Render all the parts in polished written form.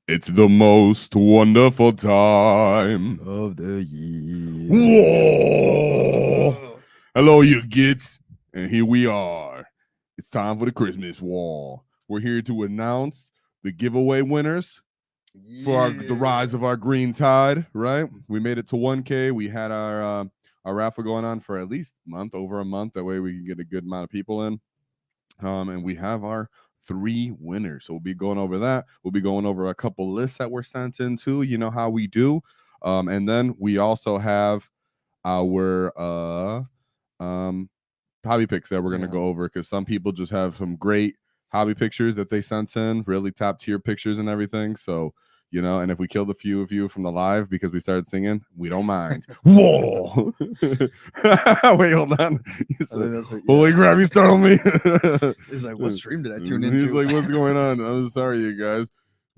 It's the most wonderful time of the year. Whoa! Hello, you gits. And here we are. It's time for the Christmas Wall. We're here to announce the giveaway winners for the rise of our green tide, right? We made it to 1K. We had our raffle going on for at least over a month. That way we can get a good amount of people in. And we have our 3 winners. So we'll be going over that. We'll be going over a couple lists that were sent in too. You know how we do. And then we also have our hobby picks that we're going to go over, because some people just have some great hobby pictures that they sent in, really top tier pictures and everything. So, you know, and if we killed a few of you from the live because we started singing, we don't mind. Whoa! Wait, hold on. Holy crap, you startled me. He's like, what stream did I tune into? He's like, what's going on? I'm sorry, you guys.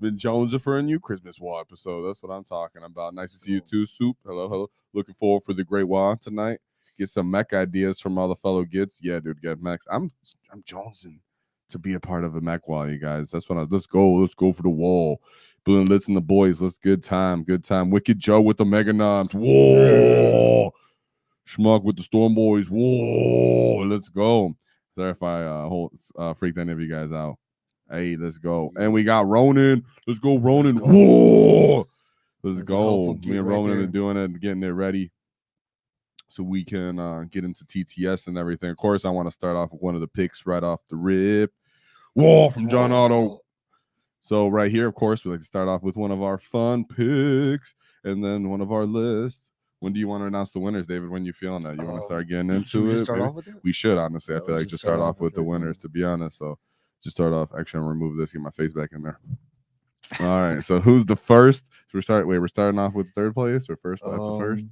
Been jonesing for a new Christmas WAAAGH episode. That's what I'm talking about. Nice to see you too, Soup. Hello. Looking forward for the great WAAAGH tonight. Get some mech ideas from all the fellow gits. Yeah, dude, get mechs. I'm jonesing to be a part of a mech WAAAGH, you guys. That's what let's go for the wall. Blue and Litz and the boys. Let's good time. Wicked Joe with the Mega Noms. Whoa. Schmuck with the Storm Boys. Whoa. Let's go. Sorry if I freaked any of you guys out. Hey, let's go. And we got Ronan. Let's go, Ronan. Whoa. Let's go. Me and Ronan are doing it and getting it ready so we can get into TTS and everything. Of course, I want to start off with one of the picks right off the rip. Whoa, from John Otto. So right here, of course, we like to start off with one of our fun picks and then one of our lists. When do you want to announce the winners, David? When you feeling that? You want to start getting into it? Start off with it? We should, honestly. I feel like just start off with the winners, to be honest. So just start off. Actually, I'm going to remove this, get my face back in there. All right. So who's the first? We're starting off with third place or first place to first?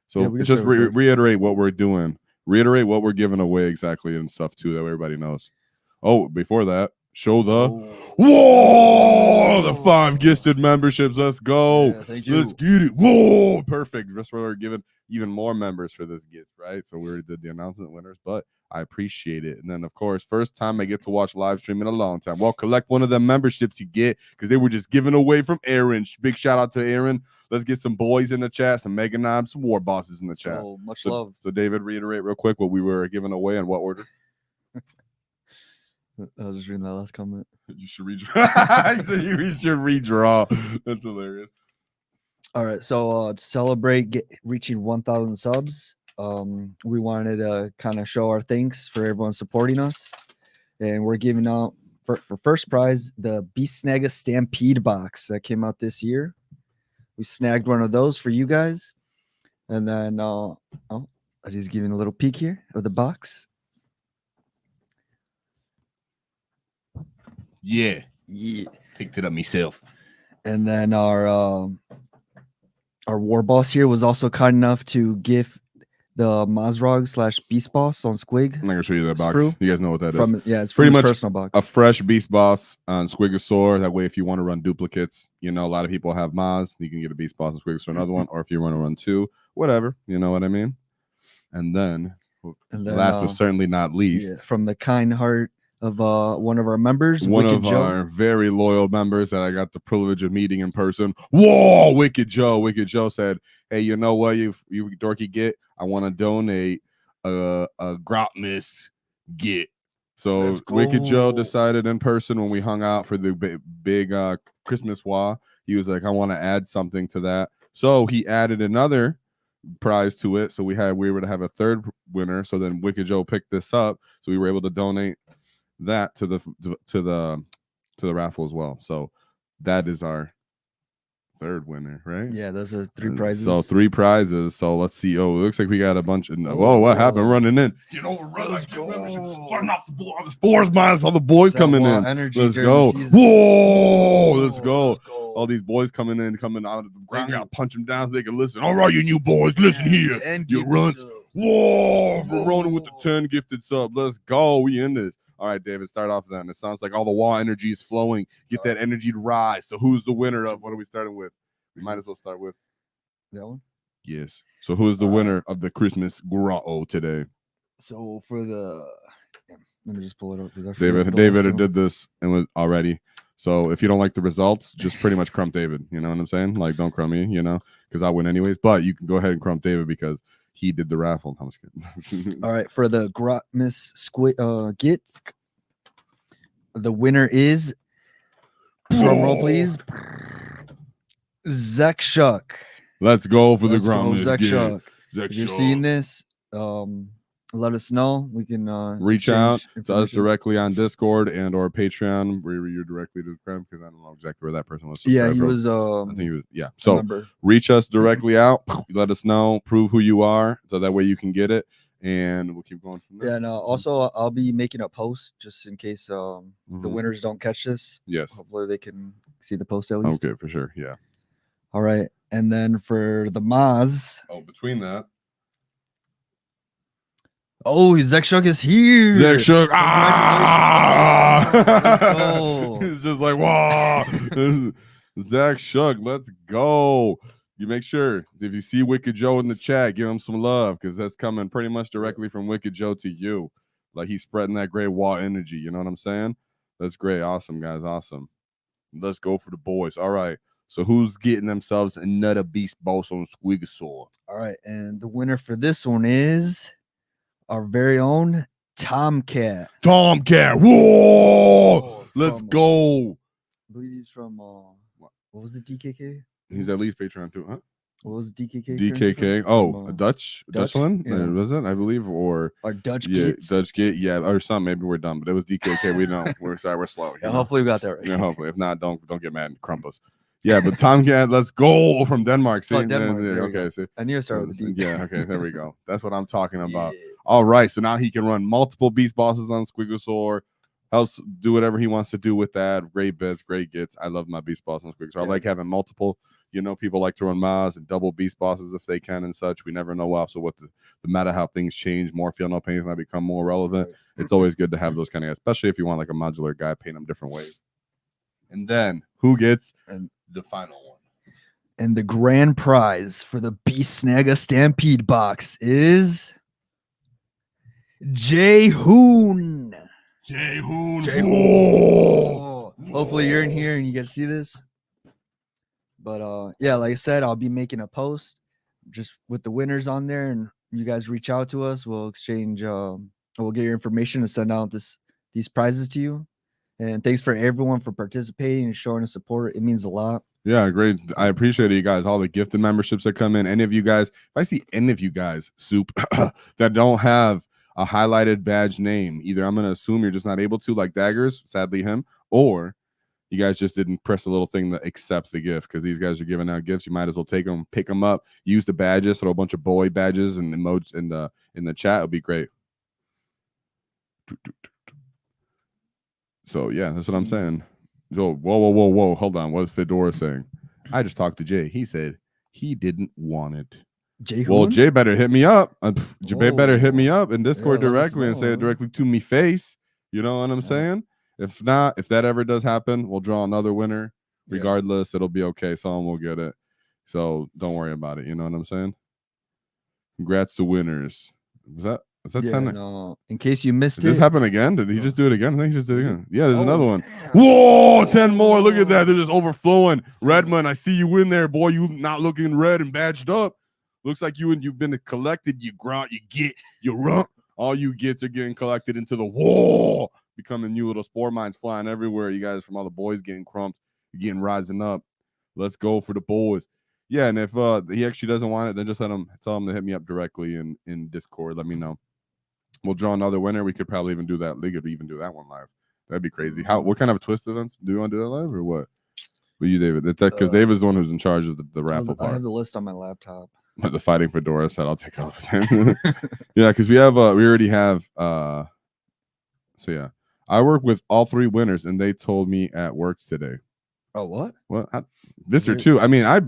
So just reiterate what we're doing. Reiterate what we're giving away exactly and stuff, too, that everybody knows. Oh, before that, show the the 5 gifted memberships. Let's go. Yeah, thank you. Let's get it. Whoa, perfect. Just we're giving even more members for this gift, right? So we already did the announcement winners, but I appreciate it. And then, of course, first time I get to watch live stream in a long time. Well, collect one of the memberships you get, because they were just given away from Aaron. Big shout out to Aaron. Let's get some boys in the chat, some Mega Knobs, some War Bosses in the chat. Much love. So, David, reiterate real quick what we were giving away and what order. I was just reading that last comment. You should redraw. He said you should redraw. That's hilarious. All right, so to celebrate reaching 1,000 subs, we wanted to kind of show our thanks for everyone supporting us, and we're giving out for first prize the Beast Snagga Stampede box that came out this year. We snagged one of those for you guys, and then I'll just give you a little peek here of the box. Yeah, picked it up myself. And then our war boss here was also kind enough to give the Mazrog / Beast Boss on Squig. I'm not gonna show you that box. You guys know what that is. Yeah, it's pretty much personal box. A fresh Beast Boss on Squigosaur. That way, if you want to run duplicates, you know, a lot of people have Maz. You can get a Beast Boss and Squigosaur, another one, or if you want to run 2, whatever, you know what I mean. And then last but certainly not least, from the kind heart of one of our members, our very loyal members that I got the privilege of meeting in person. Whoa, Wicked Joe. Wicked Joe said, hey, you know what, you dorky git, I want to donate a Grotmas git. So Wicked Joe decided in person when we hung out for the big Christmas WAAAGH, he was like, I want to add something to that. So he added another prize to it. So we were to have a third winner. So then Wicked Joe picked this up. So we were able to donate that to the raffle as well. So that is our third winner, right? Yeah, those are 3 prizes. So 3 prizes. So let's see. Oh, it looks like we got a bunch of. Whoa, what happened? Running in. Get over, let's go. Starting off the spores, minus all the boys coming in. Let's go. Whoa, let's go. All these boys coming out of the ground. Gotta punch them down so they can listen. All right, you new boys, listen here. You runs. Whoa, for Ronan with the 10 gifted sub. Let's go. We in this. All right, David, start off then. It sounds like all the WAAAGH energy is flowing. Get that energy to rise. So who's the winner of, what are we starting with? We might as well start with that one. Yes. So who's the winner of the Christmas Grotto today? So for the, let me just pull it up. David did this and was already. So if you don't like the results, just pretty much crump David. You know what I'm saying? Like, don't crump me, because I win anyways. But you can go ahead and crump David because he did the raffle. I'm just kidding. All right, for the Grotmas Squid Gits, the winner is, drum roll please, Zach Shuck. Let's go for Let's the go, Grummas. Zach Shuck. Zach If you're Shuck. seeing this, let us know. We can Reach out exchange to us information. directly on Discord and or Patreon, where you're directly to the crowd, because I don't know exactly where that person was. Yeah, he subscribed was. from. I think he was. Yeah. a So member. reach us directly out. Let us know. Prove who you are, so that way you can get it, and we'll keep going from there. Yeah, and also I'll be making a post just in case the winners don't catch this. Yes. Hopefully they can see the post at least. Okay, for sure. Yeah. All right, and then for the Maz. Oh, between that. Oh, Zach Shuck is here. Zach Shuck. Let's go. It's just like, wow. Zach Shuck, let's go. You make sure if you see Wicked Joe in the chat, give him some love, because that's coming pretty much directly from Wicked Joe to you. Like, he's spreading that great WAAAGH energy. You know what I'm saying? That's great. Awesome, guys. Awesome. Let's go for the boys. All right. So who's getting themselves another beast boss on Squigosaur? All right, and the winner for this one is our very own Tomcat. Tomcat. Whoa! Let's go. I believe he's from what was the DKK? He's at least Patreon too, huh? What was DKK? DKK. Oh, from, a Dutchland, yeah. was it? I believe, or Dutch yeah, kids. Dutch Gate, yeah, or something. Maybe we're dumb, but it was DKK. We know. We're sorry, we're slow. Yeah, hopefully we got that right. Yeah, hopefully. If not, don't get mad and crump us. Yeah, but Tomcat, let's go from Denmark. See, Denmark. Okay, see. I knew I started with the D. Yeah, okay, there we go. That's what I'm talking about. Yeah. All right, so now he can run multiple beast bosses on Squigosaur. Helps do whatever he wants to do with that. Great bits, great gets. I love my beast boss on Squigosaur. I like having multiple. People like to run Maz and double beast bosses if they can and such. We never know also what the matter how things change. More feel no pains might become more relevant. It's always good to have those kind of guys, especially if you want like a modular guy, paint them different ways. And then who gets the final one? And the grand prize for the Beast Snagga Stampede box is Jay Hoon. Jay Hoon. Hopefully you're in here and you get to see this. But yeah, like I said, I'll be making a post just with the winners on there, and you guys reach out to us. We'll exchange. We'll get your information and send out these prizes to you. And thanks for everyone for participating and showing us support. It means a lot. Yeah, great. I appreciate it, you guys. All the gifted memberships that come in. Any of you guys, if I see any of you guys, Soup, that don't have a highlighted badge name, either I'm going to assume you're just not able to, like Daggers, sadly him, or you guys just didn't press the little thing that accepts the gift, because these guys are giving out gifts. You might as well take them, pick them up, use the badges, throw a bunch of boy badges and emotes in the chat. It'll be great. So yeah, that's what I'm saying. So whoa. Hold on. What is Fedora saying? I just talked to Jay. He said he didn't want it. Well, Jay better hit me up. Jay better hit me up in Discord directly and say it directly to me face. You know what I'm saying? If not, if that ever does happen, we'll draw another winner. Regardless, it'll be okay. Someone will get it. So don't worry about it. You know what I'm saying? Congrats to winners. Is that 10? No. In case you missed Did it. this happen again? Did he just do it again? I think he just did it again. Yeah, there's another one. Whoa, 10 more. Look at that. They're just overflowing. Redmond, I see you in there, boy. You not looking red and badged up. Looks like you've been collected. You grunt, you get, you rump. All you gets are getting collected into the wall, becoming new little spore mines flying everywhere. You guys from all the boys getting crumped, you're getting rising up. Let's go for the boys. Yeah, and if he actually doesn't want it, then just tell him to hit me up directly in Discord. Let me know. We'll draw another winner. We could probably even do that. We could even do that one live. That'd be crazy. What kind of twist events do you want to do that live or what? With you, David? Because David's the one who's in charge of the raffle part. I have the list on my laptop. The Fighting Fedora said, "I'll take it off his hand." Yeah, because we already have. So yeah, I work with all 3 winners, and they told me at work today. Oh, what? Well, Mr. Chu. I mean, I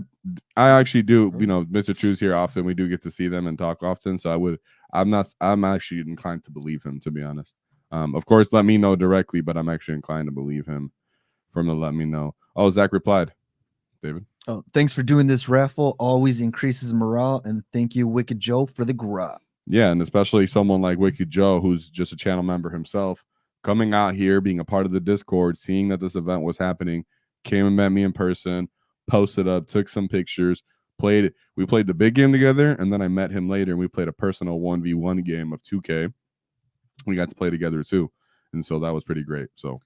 actually do. Mr. Chu's here often. We do get to see them and talk often. So I'm actually inclined to believe him, to be honest. Of course, let me know directly, but I'm actually inclined to believe him from the let me know. Oh, Zach replied. David. Oh, thanks for doing this raffle. Always increases morale, and thank you, Wicked Joe, for the grub. Yeah, and especially someone like Wicked Joe, who's just a channel member himself. coming out here, being a part of the Discord, seeing that this event was happening, came and met me in person, posted up, took some pictures, played. We played the big game together, and then I met him later, and we played a personal 1v1 game of 2K. We got to play together too, and so that was pretty great. So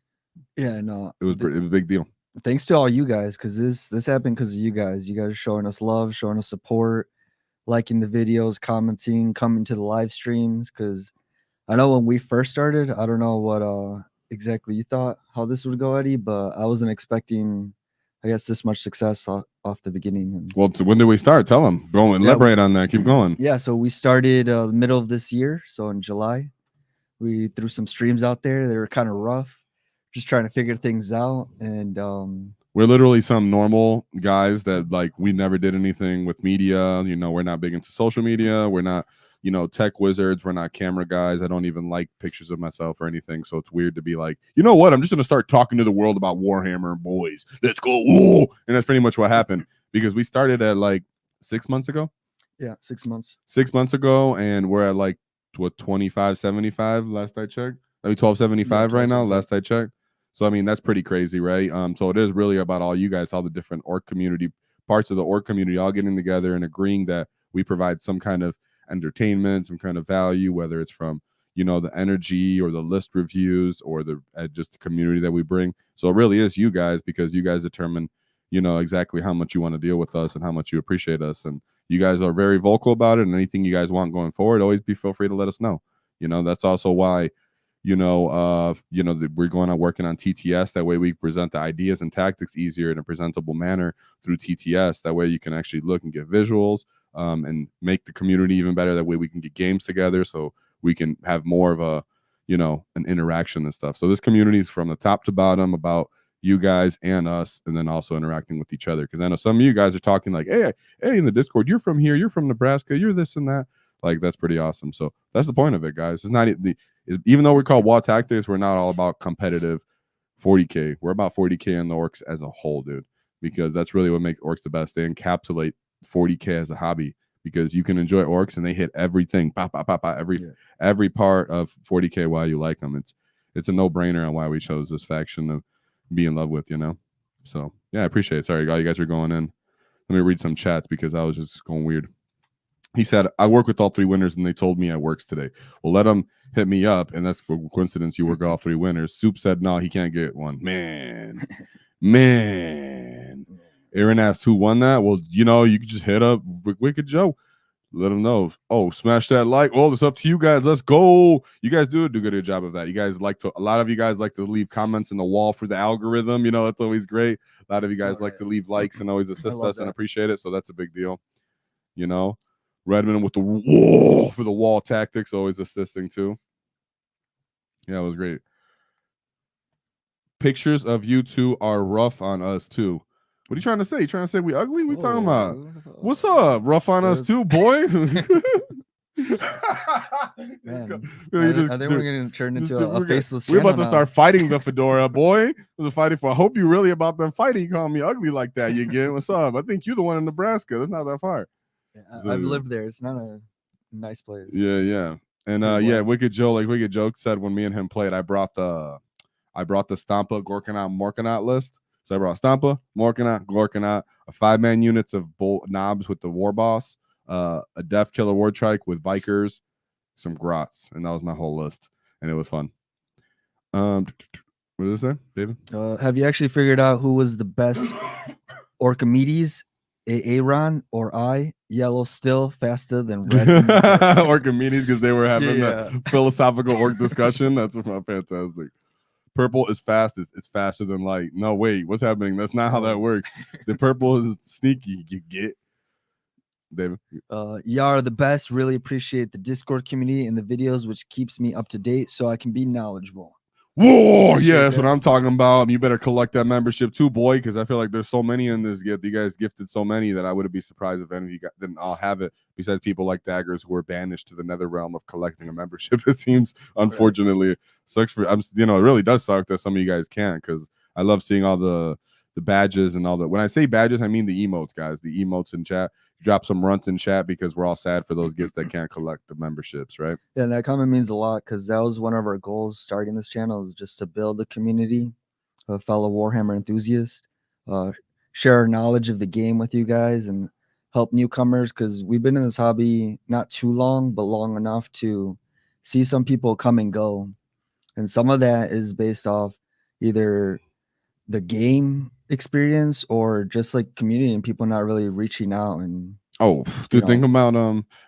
yeah, no, it was a big deal. Thanks to all you guys, because this happened because of you guys. You guys are showing us love, showing us support, liking the videos, commenting, coming to the live streams. Because I know when we first started, I don't know what exactly you thought how this would go, Eddie, but I wasn't expecting, I guess, this much success off the beginning. And Well, when did we start? Tell them. Go and elaborate on that. Keep going. yeah, so we started the middle of this year, so in July, we threw some streams out there. They were kind of rough, just trying to figure things out, and we're literally some normal guys that like we never did anything with media. You know, we're not big into social media. We're not, you know, tech wizards. We're not camera guys. I don't even like pictures of myself or anything. So it's weird to be like, you know what? I'm just gonna start talking to the world about Warhammer and boys. Let's go. Ooh! And that's pretty much what happened because we started at like 6 months ago. Yeah, 6 months. 6 months ago, and we're at like what 25.75 last I checked. I mean 12.75 right now. Last I checked. So I mean that's pretty crazy, right? So it is really about all you guys, all the different orc community parts of the orc community, all getting together and agreeing that we provide some kind of entertainment, some kind of value, whether it's from, you know, the energy or the list reviews or the just the community that we bring. So it really is you guys, because you guys determine, you know, exactly how much you want to deal with us and how much you appreciate us. And you guys are very vocal about it, and anything you guys want going forward, always feel free to let us know. You know, that's also why, we're going on working on TTS. That way we present the ideas and tactics easier in a presentable manner through TTS. That way you can actually look and get visuals and make the community even better. That way we can get games together so we can have more of a, you know, an interaction and stuff. So this community is from the top to bottom about you guys and us, and then also interacting with each other. Because I know some of you guys are talking like, hey, in the Discord, you're from here, you're from Nebraska, you're this and that. Like, that's pretty awesome. So that's the point of it, guys. It's not even though we're called WAAAGH Tactics, we're not all about competitive 40K. We're about 40K in the orcs as a whole, dude, because that's really what makes orcs the best. They encapsulate 40K as a hobby, because you can enjoy orcs and they hit everything, every part of 40K while you like them. It's a no-brainer on why we chose this faction to be in love with, you know? So, yeah, I appreciate it. Sorry, you guys are going in. Let me read some chats because I was just going weird. He said, I work with all three winners and they told me I works today. Well, let them hit me up, and that's a coincidence you work all three winners. Soup said, no, he can't get one. Man. Aaron asked who won that. Well, you know, you could just hit up Wicked Joe. Let them know. Oh, smash that like. Oh, it's up to you guys. Let's go. You guys do a good job of that. You guys a lot of you guys like to leave comments in the wall for the algorithm. You know, that's always great. A lot of you guys like to leave likes and always assist us and appreciate it. So that's a big deal. You know, Redmond with the wall for the wall tactics, always assisting too. Yeah, it was great. Pictures of you two are rough on us too. What are you trying to say? You trying to say we ugly? We talking about? What's up? Rough on us too, boy. Man, I think we're gonna turn into a faceless. We're about to start fighting the fedora, boy. We're fighting for. I hope you really about them fighting. You call me ugly like that. You get what's up? I think you're the one in Nebraska. That's not that far. Yeah, I've lived there. It's not a nice place. Yeah. And yeah, Wicked Joe said when me and him played, I brought the Stampa, Gorkanaut, Morkanaut list. So I brought Stampa, Morkanaut, Gorkanaut, a 5-man units of bolt knobs with the war boss, a Death Killer War Trike with Vikers, some Grots, and that was my whole list, and it was fun. What did it say, David? Have you actually figured out who was the best Orchimedes, Aaron or I? Yellow still faster than red. Orchimedes, because they were having the philosophical orc discussion. That's fantastic. Purple is fast. It's faster than light. No, wait. What's happening? That's not how that works. The purple is sneaky. You get, David. You are the best. Really appreciate the Discord community and the videos, which keeps me up to date so I can be knowledgeable. Whoa, yeah, that's what I'm talking about. You better collect that membership too, boy, because I feel like there's so many in this gift. You guys gifted so many that I wouldn't be surprised if any of you didn't all have it. Besides people like Daggers who are banished to the nether realm of collecting a membership. It seems, unfortunately, sucks for it really does suck that some of you guys can't, because I love seeing all the badges and all that. When I say badges, I mean the emotes, guys. The emotes in chat. drop some runts in chat because we're all sad for those gifts that can't collect the memberships, right? Yeah, and that comment means a lot because that was one of our goals starting this channel, is just to build a community of fellow Warhammer enthusiasts, uh, share our knowledge of the game with you guys, and help newcomers, because we've been in this hobby not too long, but long enough to see some people come and go. And some of that is based off either the game experience or just like community and people not really reaching out. And Oh, dude, think about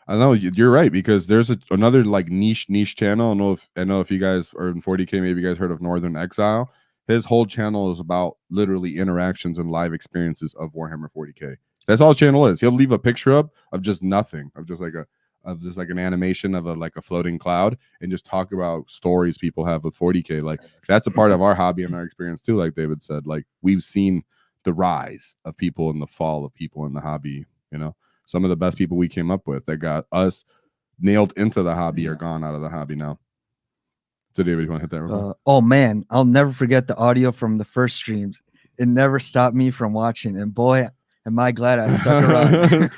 I know you're right, because there's another like niche channel. I know if you guys are in 40K, maybe you guys heard of Northern Exile. His whole channel is about literally interactions and live experiences of Warhammer 40K. That's all his channel is. He'll leave a picture up of just nothing, of just like an animation of a floating cloud, and just talk about stories people have with 40K. Like that's a part of our hobby and our experience too. Like David said, like we've seen the rise of people and the fall of people in the hobby. You know, some of the best people we came up with that got us nailed into the hobby are gone out of the hobby now. So David, you want to hit that real quick? Oh man, I'll never forget the audio from the first streams. It never stopped me from watching, and boy, am I glad I stuck around.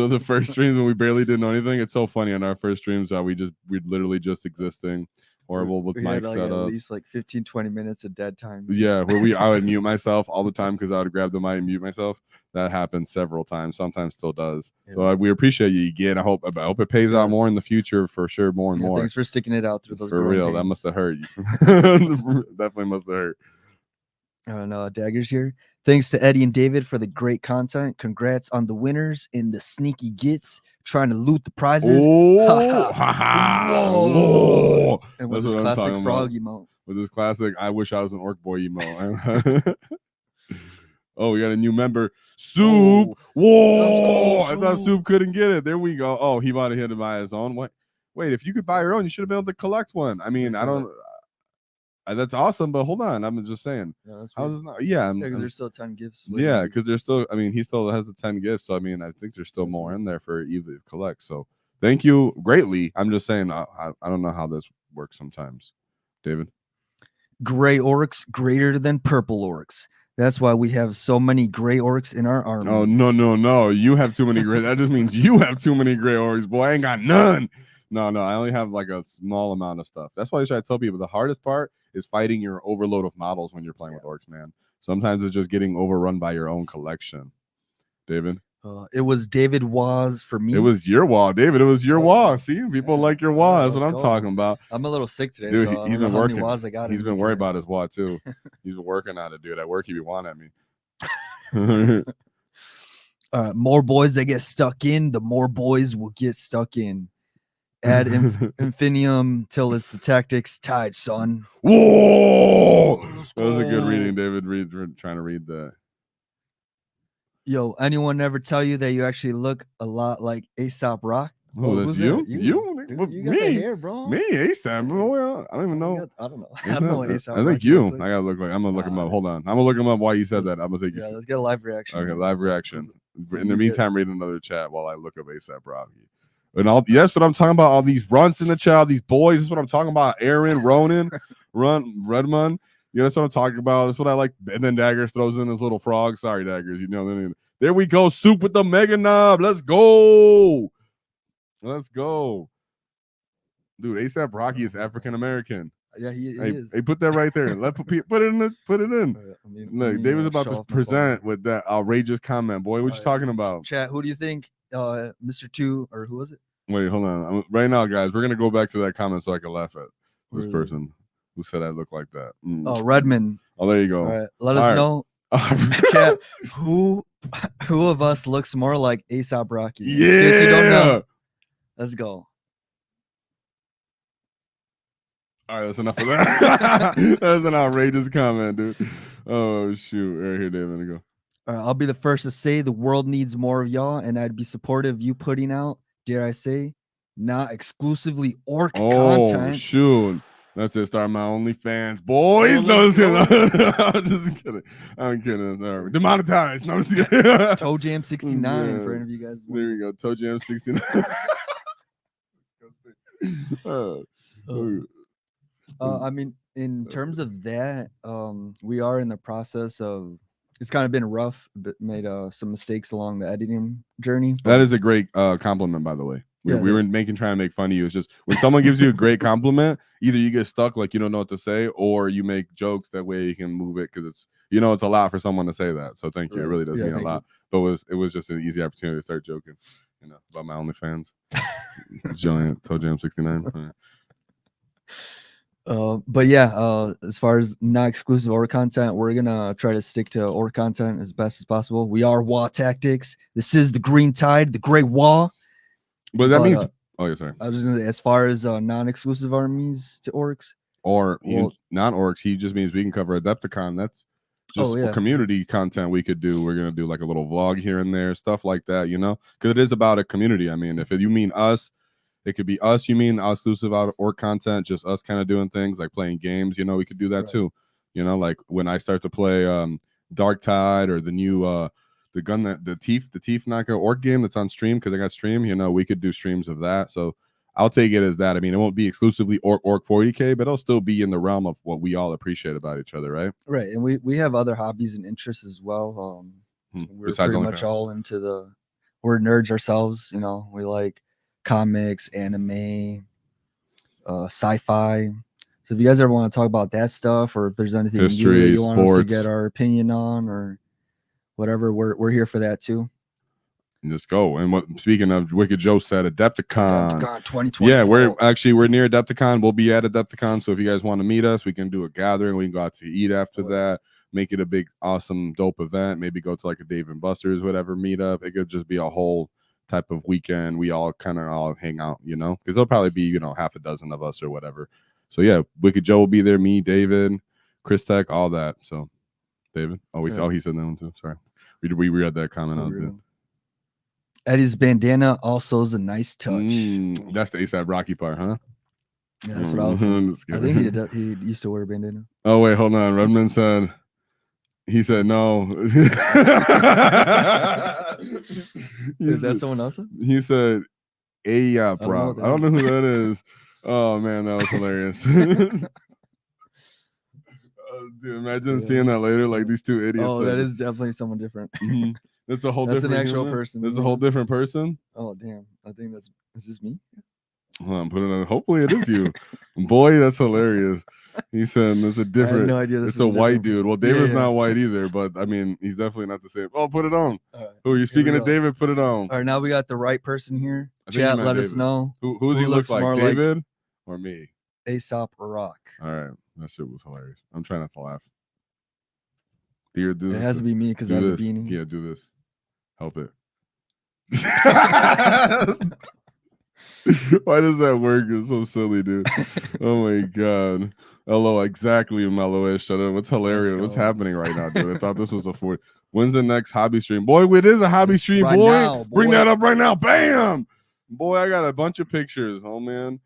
The first streams when we barely did know anything. It's so funny on our first streams how we'd literally just existing horrible with we mic had like setups. at least like 15-20 minutes of dead time. Yeah, where I would mute myself all the time because I would grab the mic and mute myself. That happened several times. Sometimes still does. Yeah. So we appreciate you again. I hope it pays out more in the future for sure. More and more. Thanks for sticking it out through those. For real, that must have hurt you. Definitely must have hurt. I don't know. Dagger's here. Thanks to Eddie and David for the great content. Congrats on the winners in the sneaky gets, trying to loot the prizes. Oh, whoa. And with this classic frog emote. With this classic, I wish I was an orc boy emote. Oh, we got a new member, Soup. Whoa! I thought Soup couldn't get it. There we go. Oh, he wanted him to buy his own. What? Wait, if you could buy your own, you should have been able to collect one. I mean, I don't. That's awesome, but hold on. I'm just saying. Yeah, because there's still 10 gifts. Yeah, because there's still. I mean, he still has the 10 gifts. So I mean, I think there's still more in there for you to collect. So thank you greatly. I'm just saying. I don't know how this works sometimes, David. Gray orcs greater than purple orcs. That's why we have so many gray orcs in our army. Oh no! You have too many gray. That just means you have too many gray orcs, boy. I ain't got none. No, I only have like a small amount of stuff. That's why I try to tell people the hardest part is fighting your overload of models when you're playing with orcs, man. Sometimes it's just getting overrun by your own collection. David? It was David WAAAGH for me. It was your WAAAGH, David. It was your WAAAGH. See, people like your WAAAGH. That's what I'm talking about. I'm a little sick today, dude. So He's been working. He's been worried about his WAAAGH too. He's been working on it, dude. At work, he be wanting at me. More boys that get stuck in, the more boys will get stuck in. Add infinium till it's the tactics tied, son. Whoa! That was a good reading, David. Trying to read that. Yo, anyone ever tell you that you actually look a lot like ASAP Rock? Oh, that's you? You got the hair, bro. Me, ASAP. Well, I don't even know. I don't know. I don't know what ASAP I think you. I gotta look like. I'm gonna look him up. Hold on. I'm gonna look him up while you said that. I'm gonna take you. Yeah, let's get a live reaction. Okay, live reaction. In the meantime, read another chat while I look up ASAP Rocky. And yes, what I'm talking about, all these runts in the chat, these boys. This is what I'm talking about. Aaron, Ronan, Redmond. You know, that's what I'm talking about. That's what I like. And then Daggers throws in his little frog. Sorry, Daggers. You know, there we go. Soup with the mega knob. Let's go. Let's go. Dude, ASAP Rocky is African American. Yeah, he is. Hey, put that right there. Put it in. Put it in. Look, David's about to present with that outrageous comment. Boy, what you talking about? Chat, who do you think? Mr. Two, or who was it? Wait, hold on. Right now, guys, we're gonna go back to that comment so I can laugh at this person who said I look like that. Oh, Redmond. Oh, there you go. All right, let us know. Chat, who of us looks more like ASAP Rocky? Yeah. In case you don't know. Let's go. All right, that's enough of that. That's an outrageous comment, dude. Oh shoot! Right here, David, go. I'll be the first to say the world needs more of y'all, and I'd be supportive of you putting out, dare I say, not exclusively orc content. Oh shoot! That's it. Start my OnlyFans, boys. No, I'm just kidding. I'm kidding. Sorry. Demonetized. No, I'm just kidding. Toe Jam 69 for any of you guys. There you go. Toe Jam 69. I mean, in terms of that, we are in the process of It's kind of been rough, but made some mistakes along the editing journey. That but- is a great compliment, by the way. We, Yeah, we were trying to make fun of you. It's just when someone gives you a great compliment, either you get stuck like you don't know what to say, or you make jokes. That way you can move it because it's it's a lot for someone to say that. So thank you. It Right. really does Yeah, mean a thank lot. But it was just an easy opportunity to start joking, about my OnlyFans. Giant Toe Jam 69. But yeah, as far as not exclusive or content, we're gonna try to stick to or content as best as possible. We are WAAAGH Tactics. This is the Green Tide, the Great WAAAGH. But that means oh yeah, sorry. I was gonna say, as far as non-exclusive armies to orcs, or not orcs, he just means we can cover Adepticon. That's just community content we could do. We're gonna do like a little vlog here and there, stuff like that, because it is about a community. I mean, if you mean us, it could be us. You mean exclusive out orc content, just us kind of doing things like playing games. We could do that too. Like when I start to play Dark Tide or the new the gun that the Teeth Knocker orc game that's on stream because I got stream. We could do streams of that. So I'll take it as that. I mean, it won't be exclusively orc 40K, but it'll still be in the realm of what we all appreciate about each other, right? Right, and we have other hobbies and interests as well. We're Besides pretty much all into we're nerds ourselves. We like comics, anime, sci-fi. So if you guys ever want to talk about that stuff, or if there's anything history, you sports, want us to get our opinion on, or whatever, we're here for that too. Let's go. And speaking of, Wicked Joe said Adepticon 2024. Yeah, we're near Adepticon. We'll be at Adepticon. So if you guys want to meet us, we can do a gathering. We can go out to eat after that. Make it a big, awesome, dope event. Maybe go to like a Dave and Buster's, whatever meetup. It could just be a whole type of weekend. We all kind of all hang out, because there'll probably be half a dozen of us or whatever. So yeah, Wicked Joe will be there. Me, David, Chris Tech, all that. So David, he said that one too. Sorry, we read that comment out. Eddie's bandana also is a nice touch. That's the ASAP Rocky part, huh? Yeah, that's what I was. I think he used to wear a bandana. Oh wait, hold on. Redmond said. He said no. Is that someone else? He said, "Hey, yeah, bro. I don't know who that is." Oh man, that was hilarious. Dude, imagine seeing that later, like these two idiots. Oh, that is definitely someone different. That's a whole different. That's an actual person. That's a whole different person. Oh damn! I think is this me? Hold on, put it on. Hopefully, it is you. Boy, that's hilarious. He said there's a different. I had no idea. It's a white dude. Well, David's not white either, but I mean, he's definitely not the same. Oh, put it on. Who are you speaking to? David, put it on. All right, now we got the right person here. Chat, let us know. Who does he look like? David or me? ASAP Rock. All right, that shit was hilarious. I'm trying not to laugh. It has to be me because I have a beanie. Yeah, do this. Help it. Why does that work? It's so silly, dude. Oh my god. Hello, exactly, Mellow. Shut up. What's hilarious? What's happening right now, dude? I thought this was a fourth. When's the next hobby stream? Boy, it is a hobby stream, right boy. Now, Bring that up right now. Bam! Boy, I got a bunch of pictures. Oh man.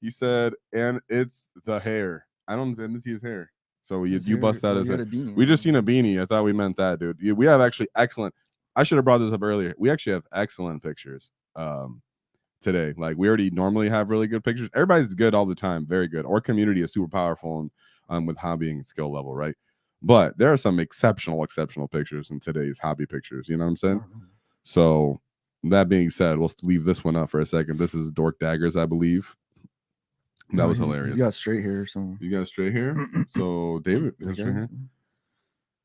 He said, and it's the hair. I don't see his hair. So you bust that as a we just seen a beanie. I thought we meant that, dude. We have actually excellent. I should have brought this up earlier. We actually have excellent pictures today. Like we already normally have really good pictures. Everybody's good all the time, very good. Our community is super powerful and with hobbying skill level, right? But there are some exceptional pictures in today's hobby pictures. You know what I'm saying? So that being said, we'll leave this one up for a second. This is Dork Daggers, I believe. That was hilarious. You got straight hair, so you got straight hair. So David, straight hair.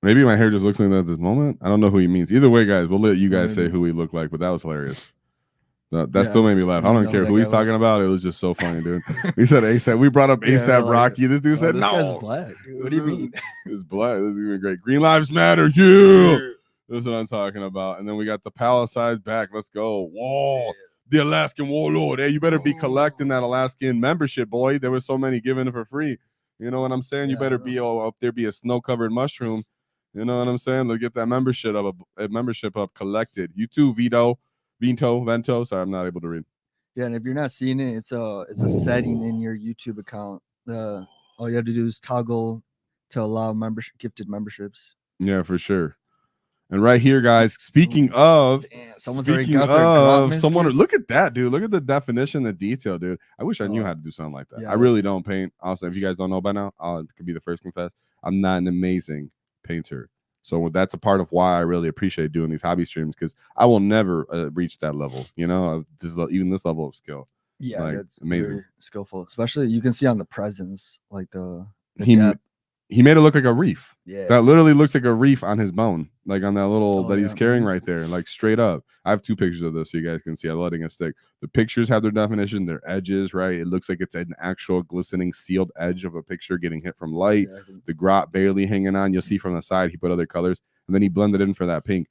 Maybe my hair just looks like that at this moment. I don't know who he means. Either way, guys, we'll let you guys say who he looked like. But that was hilarious. That still made me laugh. I don't care who he's talking about. It was just so funny, dude. We said ASAP. We brought up ASAP Rocky. This dude said, "No, guy's black." What do you mean? It's black. This is even great. Green Lives Matter. Yeah, that's what I'm talking about. And then we got the Palisades back. Let's go. Whoa. The Alaskan Warlord. Hey, you better be collecting that Alaskan membership, boy. There were so many given it for free. You know what I'm saying? You better be up there, be a snow-covered mushroom. You know what I'm saying? Let's get that membership up collected. You too, Vento. Sorry, I'm not able to read. Yeah, and if you're not seeing it, it's a setting in your YouTube account. All you have to do is toggle to allow gifted memberships. Yeah, for sure. And right here, guys, speaking of, someone's already got their someone. Look at that, dude. Look at the definition, the detail, dude. I wish I knew how to do something like that. I really don't paint. Also, if you guys don't know by now, I could be the first to confess. I'm not an amazing painter. So that's a part of why I really appreciate doing these hobby streams, because I will never reach that level, of even this level of skill. Yeah, Like, that's amazing. very skillful. Especially you can see on the presents, like the He depth. he made it look like a reef. Yeah. That literally looks like a reef on his bone, like on that little that he's yeah. carrying right there, like straight up. I have 2 pictures of this so you guys can see. I'm letting it stick. The pictures have their definition, their edges, right? It looks like it's an actual glistening sealed edge of a picture getting hit from light. Exactly. The grot barely hanging on. You'll see from the side he put other colors, and then he blended in for that pink.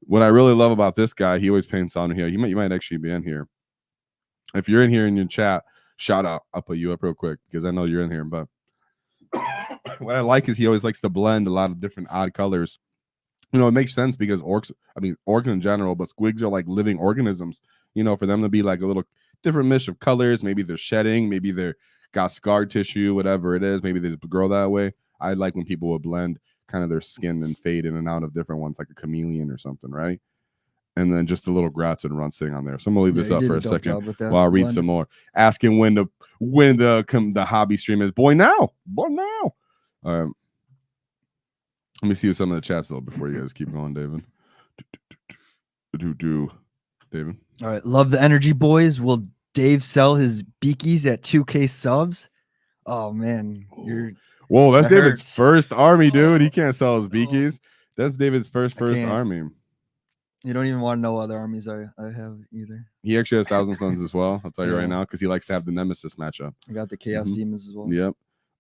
What I really love about this guy, he always paints on here. You might actually be in here. If you're in here in your chat, shout out. I'll put you up real quick because I know you're in here, but what I like is he always likes to blend a lot of different odd colors. It makes sense because orcs in general, but squigs are like living organisms, for them to be like a little different mix of colors. Maybe they're shedding, maybe they're got scar tissue, whatever it is. Maybe they just grow that way. I like when people would blend kind of their skin and fade in and out of different ones, like a chameleon or something, right? And then just a little grass and run sitting on there. So I'm gonna leave this up for a second while I read some more. Asking when the hobby stream is. Boy now. All right. Let me see what some of the chats though before you guys keep going, David. David. All right. Love the energy, boys. Will Dave sell his beakies at 2K subs? Oh man, whoa, that's David's first army, dude. He can't sell his beakies. That's David's first army. You don't even want to know other armies I have either. He actually has Thousand Sons as well. I'll tell you right now, because he likes to have the Nemesis matchup. I got the Chaos Demons as well. Yep.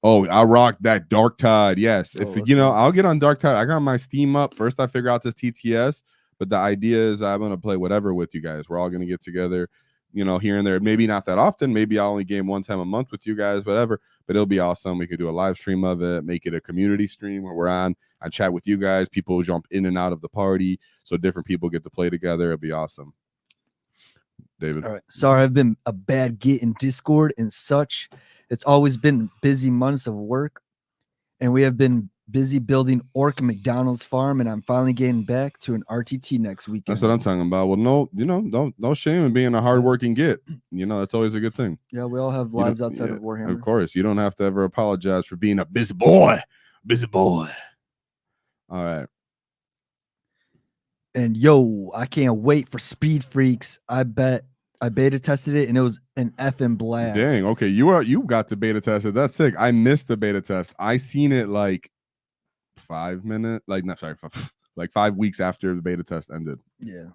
Oh, I rock that Dark Tide. Yes. I'll get on Dark Tide. I got my Steam up. First, I figure out this TTS, but the idea is I'm going to play whatever with you guys. We're all going to get together, here and there. Maybe not that often. Maybe I'll only game one time a month with you guys, whatever, but it'll be awesome. We could do a live stream of it, make it a community stream where we're on. I chat with you guys. People jump in and out of the party, so different people get to play together. It'll be awesome. David. All right. Sorry, I've been a bad git in Discord and such. It's always been busy months of work, and we have been busy building Ork McDonald's farm, and I'm finally getting back to an RTT next weekend. That's what I'm talking about. Well, no shame in being a hardworking git. That's always a good thing. Yeah, we all have lives outside of Warhammer. Of course, you don't have to ever apologize for being a busy boy. Busy boy. All right. And I can't wait for Speed Freaks. I beta tested it and it was an effing blast. Dang, okay. You got to beta test it. That's sick. I missed the beta test. I seen it like 5 minutes, like 5 weeks after the beta test ended. Yeah.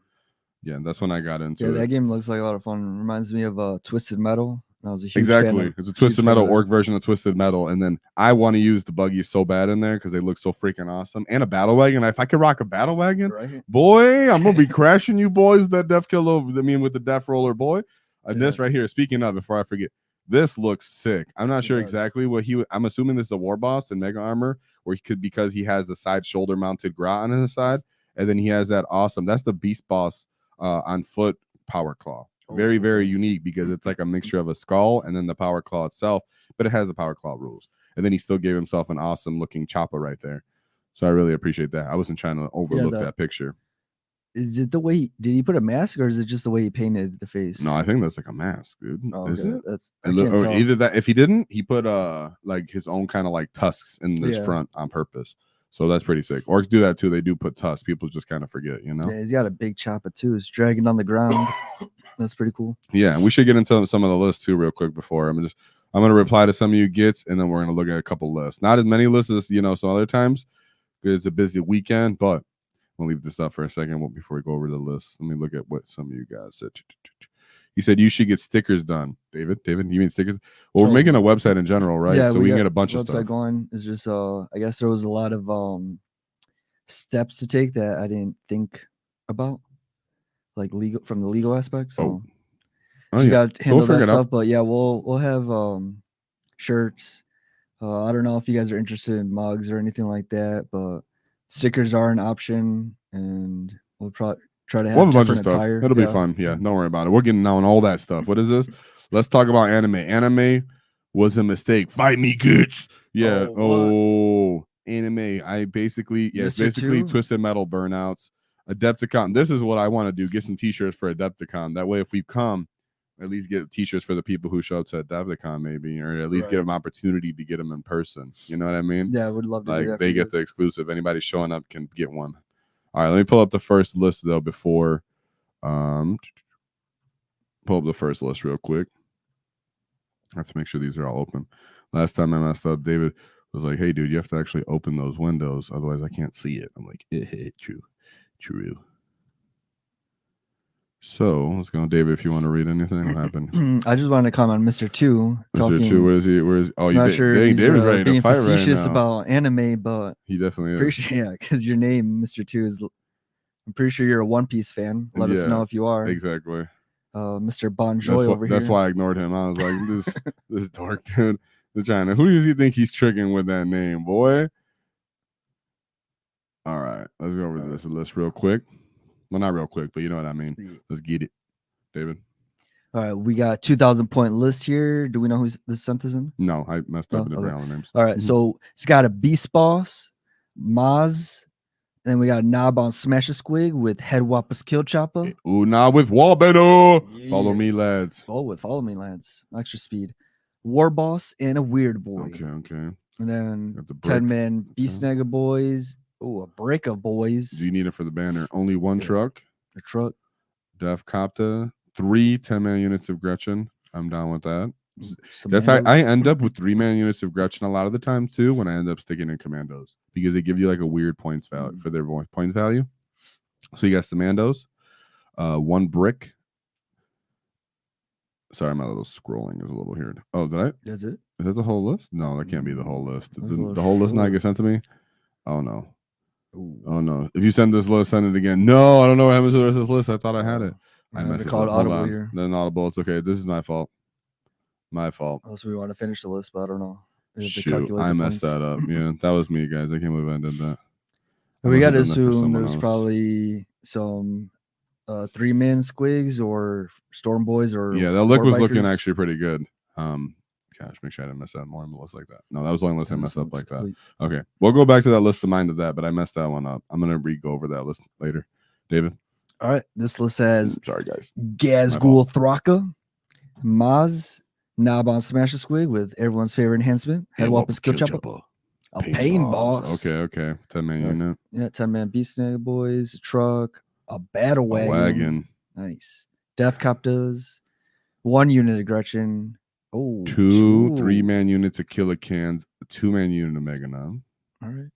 Yeah, that's when I got into it. Yeah, that game looks like a lot of fun. Reminds me of Twisted Metal. I was a huge fan. It's a Twisted Metal Orc version of Twisted Metal, and then I want to use the buggies so bad in there because they look so freaking awesome. And a battle wagon. If I could rock a battle wagon, boy, I'm gonna be crashing you boys. That death kill over. With the death roller, boy. This right here. Speaking of, before I forget, this looks sick. I'm not sure exactly what I'm assuming this is a war boss in Mega Armor, or he could because he has the side shoulder mounted grot on his side, and then he has that awesome. That's the beast boss on foot power claw. Very, very unique because it's like a mixture of a skull and then the power claw itself, but it has the power claw rules. And then he still gave himself an awesome looking chopper right there. So I really appreciate that. I wasn't trying to overlook that picture. Is it the way did he put a mask, or is it just the way he painted the face? No, I think that's like a mask, dude. Oh, is it? Or either that. If he didn't, he put like his own kind of like tusks in this front on purpose. So that's pretty sick. Orcs do that too. They do put tusks. People just kind of forget, Yeah, he's got a big chopper too. It's dragging on the ground. That's pretty cool. Yeah, and we should get into some of the lists too real quick before. I'm gonna reply to some of you gets, and then we're gonna look at a couple lists. Not as many lists as some other times because it's a busy weekend, but we'll leave this up for a second before we go over the list. Let me look at what some of you guys said. He said you should get stickers done. David, you mean stickers? Well, we're making a website in general, right? Yeah, so we can get a bunch of stuff. Website going is just I guess there was a lot of steps to take that I didn't think about, like from the legal aspect. So you got to handle that stuff. But yeah, we'll have shirts. I don't know if you guys are interested in mugs or anything like that, but stickers are an option, and we'll try to have a bunch of stuff. Attire. It'll be fun. Yeah, don't worry about it. We're getting on all that stuff. What is this? Let's talk about anime. Anime was a mistake. Fight me, goods. Yeah. Anime. I basically Twisted Metal burnouts. Adepticon. This is what I want to do. Get some t-shirts for Adepticon. That way, if we come, At least get t-shirts for the people who show up to Adepticon, maybe, or at least Right. give them opportunity to get them in person. You know what I mean? Yeah, I would love to do Like that. they get the exclusive. Anybody showing up can get one. All right, let me pull up the first list though before pull up the first list real quick. Let's make sure these are all open. Last time I messed up, David was like, "Hey, dude, you have to actually open those windows, otherwise I can't see it." I'm like, true. So let's go, David. If you want to read anything, what happened? I just wanted to comment on Mr. Two. Mr. Two, where is he? Where is? Oh, I'm not sure dang, if he's David's ready to being fight right facetious now. about anime, but He definitely is. pretty sure, yeah, because your name, Mr. Two, is. I'm pretty sure you're a One Piece fan. Let us know if you are. Exactly. Mr. Bon Joy over here. That's why I ignored him. I was like, this dark dude. They're trying to. Who does he think he's tricking with that name, boy? All right, let's go over this list real quick. Well, not real quick, but you know what I mean. Let's get it, David. All right, we got 2,000 point list here. Do we know who's this sent this in? No, I messed up and all the names. All right, so it's got a Beast Boss, Maz, then we got Knob on Smash a Squig with Head Wappas Kill Chopper. Ooh, nah, with Wallbeno. Yeah. Follow me, lads. Follow me, lads. Extra speed. War Boss and a Weird Boy. Okay. And then 10-man Beast Snagger Boys. Oh, a break of boys. Do you need it for the banner? Only one truck. The truck. Def Copta. 3 10-man units of Gretchen. I'm down with that. That's I end up with 3-man units of Gretchen a lot of the time too when I end up sticking in commandos because they give you like a weird points value for their points value. So you got commandos, 1 brick. Sorry, my little scrolling is a little weird. Oh, did I? That's it. Is that the whole list? No, that can't be the whole list. The whole list not get sent to me. Oh no. Ooh. Oh no. If you send this list, send it again. No, I don't know what happened to the rest of this list. I thought I had it. I messed it up. Hold on. Here. Then audible. It's okay. This is my fault. My fault. Unless we want to finish the list, but I don't know. Shoot, I messed that up. Yeah, that was me, guys. I can't believe I did that. We got to assume there's probably some 3-man squigs or storm boys or yeah. That look was looking actually pretty good. Gosh, make sure I didn't mess that more on the list like that. No, that was the only list I messed up like that. Okay, we'll go back to that list of mine of that, but I messed that one up. I'm gonna go over that list later. David. All right, this list has sorry guys. Gazgul Thraka, Maz, Knob on Smash a Squig with everyone's favorite enhancement, Head Wappas Kill Chopper. A Pain Boss. Okay. 10-man unit. Yeah, 10-man Beast Snagger Boys, truck, a Battle Wagon. Nice. Def Copters, 1 unit of Gretchen. Oh, 2 3-man units of Killer Cans, a 2-man unit of Meganon. All right.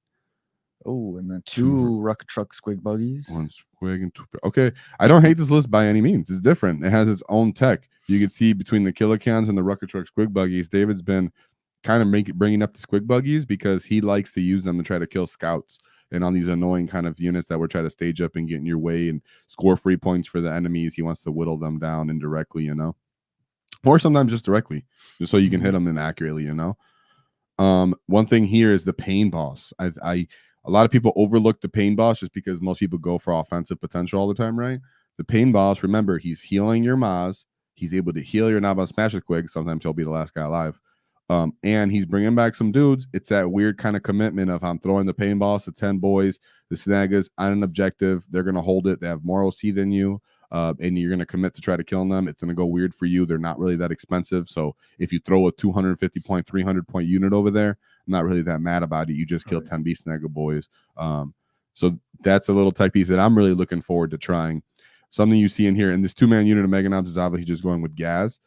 Oh, and then 2 Rocket Truck Squig Buggies. 1 Squig and 2. Okay, I don't hate this list by any means. It's different. It has its own tech. You can see between the Killer Cans and the Rocket Truck Squig Buggies, David's been kind of bringing up the Squig Buggies because he likes to use them to try to kill scouts and on these annoying kind of units that we're trying to stage up and get in your way and score free points for the enemies. He wants to whittle them down indirectly, or sometimes just directly, just so you can hit them inaccurately, One thing here is the Pain Boss. A lot of people overlook the Pain Boss just because most people go for offensive potential all the time, right? The Pain Boss, remember, he's healing your Maz. He's able to heal your Naba Smash a Quick. Sometimes he'll be the last guy alive. And he's bringing back some dudes. It's that weird kind of commitment of I'm throwing the Pain Boss to 10 boys, the Snaggers on an objective. They're going to hold it. They have more OC than you. And you're going to commit to try to kill them. It's going to go weird for you. They're not really that expensive. So if you throw a 250 point, 300 point unit over there, I'm not really that mad about it. You just killed 10 Beast Snagger boys. So that's a little tech piece that I'm really looking forward to trying. Something you see in here, and this 2-man unit of Meganobs is obviously just going with Gaz.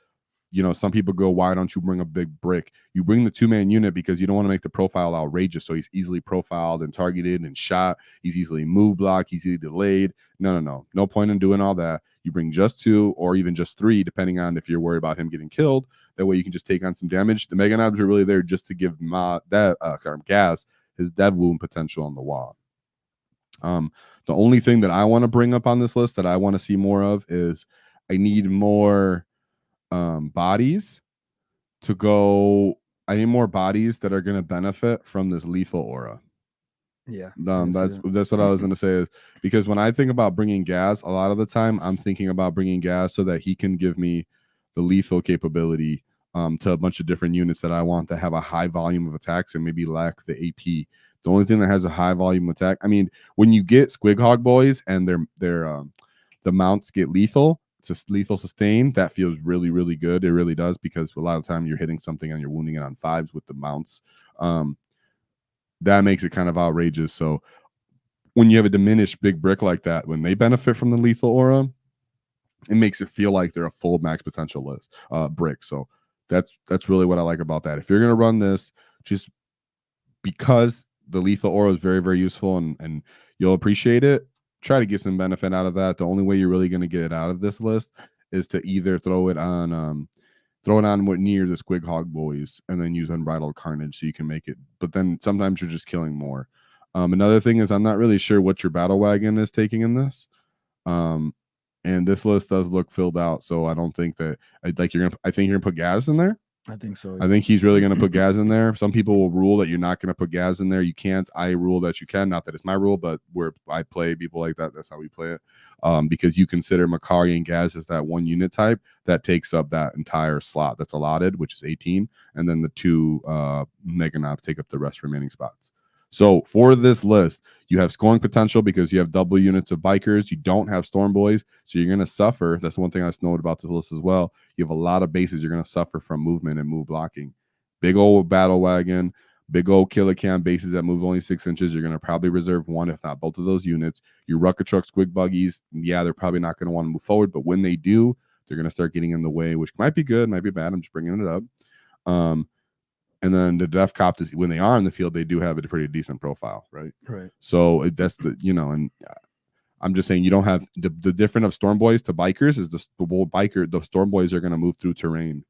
Some people go, why don't you bring a big brick? You bring the 2-man unit because you don't want to make the profile outrageous. So he's easily profiled and targeted and shot. He's easily move blocked. He's easily delayed. No. No point in doing all that. You bring just 2 or even just 3, depending on if you're worried about him getting killed. That way you can just take on some damage. The Meganobs are really there just to give Gaz his dev wound potential on the wall. The only thing that I want to bring up on this list that I want to see more of is I need more bodies to go. I need more bodies that are going to benefit from this lethal aura. Yeah. That's what I was going to say is because when I think about bringing Gaz, a lot of the time I'm thinking about bringing Gaz so that he can give me the lethal capability to a bunch of different units that I want to have a high volume of attacks and maybe lack the AP. The only thing that has a high volume attack, I mean, when you get Squig Hog boys and their the mounts get lethal, lethal sustain, that feels really, really good. It really does, because a lot of the time you're hitting something and you're wounding it on 5s with the mounts. That makes it kind of outrageous. So when you have a diminished big brick like that, when they benefit from the lethal aura, it makes it feel like they're a full max potential list brick. So that's really what I like about that. If you're gonna run this, just because the lethal aura is very, very useful and you'll appreciate it, try to get some benefit out of that. The only way you're really gonna get it out of this list is to either throw it on near the Squig Hog Boys and then use Unbridled Carnage so you can make it. But then sometimes you're just killing more. Another thing is I'm not really sure what your battle wagon is taking in this. And this list does look filled out, so I don't think that I think you're gonna put Gaz in there. I think so. I think he's really gonna put Gaz in there. Some people will rule that you're not gonna put Gaz in there. You can't. I rule that you can. Not that it's my rule, but where I play people like that, that's how we play it. Because you consider Makari and Gaz as that one unit type that takes up that entire slot that's allotted, which is 18, and then the 2 Meganauts take up the rest remaining spots. So for this list, you have scoring potential because you have double units of bikers. You don't have storm boys, so you're going to suffer. That's the one thing I know about this list as well. You have a lot of bases you're going to suffer from movement and move blocking. Big old battle wagon, big old killer cam bases that move only 6 inches. You're going to probably reserve one, if not both of those units. Your Rucker Truck Squig Buggies, yeah, they're probably not going to want to move forward, but when they do, they're going to start getting in the way, which might be good, might be bad. I'm just bringing it up. And then the Def Cop, when they are in the field, they do have a pretty decent profile, right? Right. So that's the, and I'm just saying you don't have the different of Storm Boys to bikers is the Storm Boys are going to move through terrain.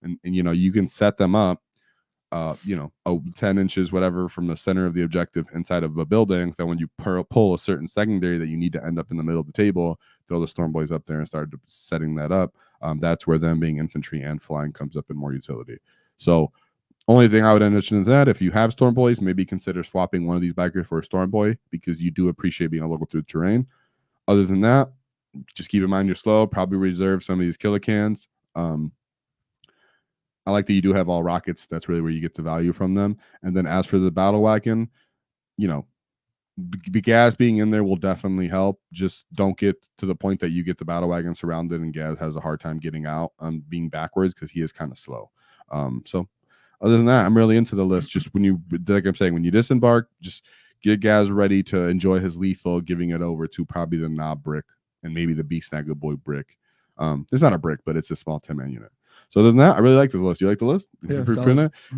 And you can set them up, 10 inches, whatever, from the center of the objective inside of a building. That when you pull a certain secondary that you need to end up in the middle of the table, throw the Storm Boys up there and start setting that up. That's where them being infantry and flying comes up in more utility. So, only thing I would mention is that if you have Storm Boys, maybe consider swapping one of these bikers for a Storm Boy because you do appreciate being able to go through the terrain. Other than that, just keep in mind you're slow. Probably reserve some of these killer cans. I like that you do have all rockets. That's really where you get the value from them. And then as for the battle wagon, Gaz being in there will definitely help. Just don't get to the point that you get the battle wagon surrounded and Gaz has a hard time getting out being backwards because he is kind of slow. So other than that, I'm really into the list. Just when when you disembark, just get Gaz ready to enjoy his lethal, giving it over to probably the Knob brick and maybe the Beast Snaggle Boy brick. It's not a brick, but it's a small 10-man unit. So other than that, I really like this list. You like the list? Yeah,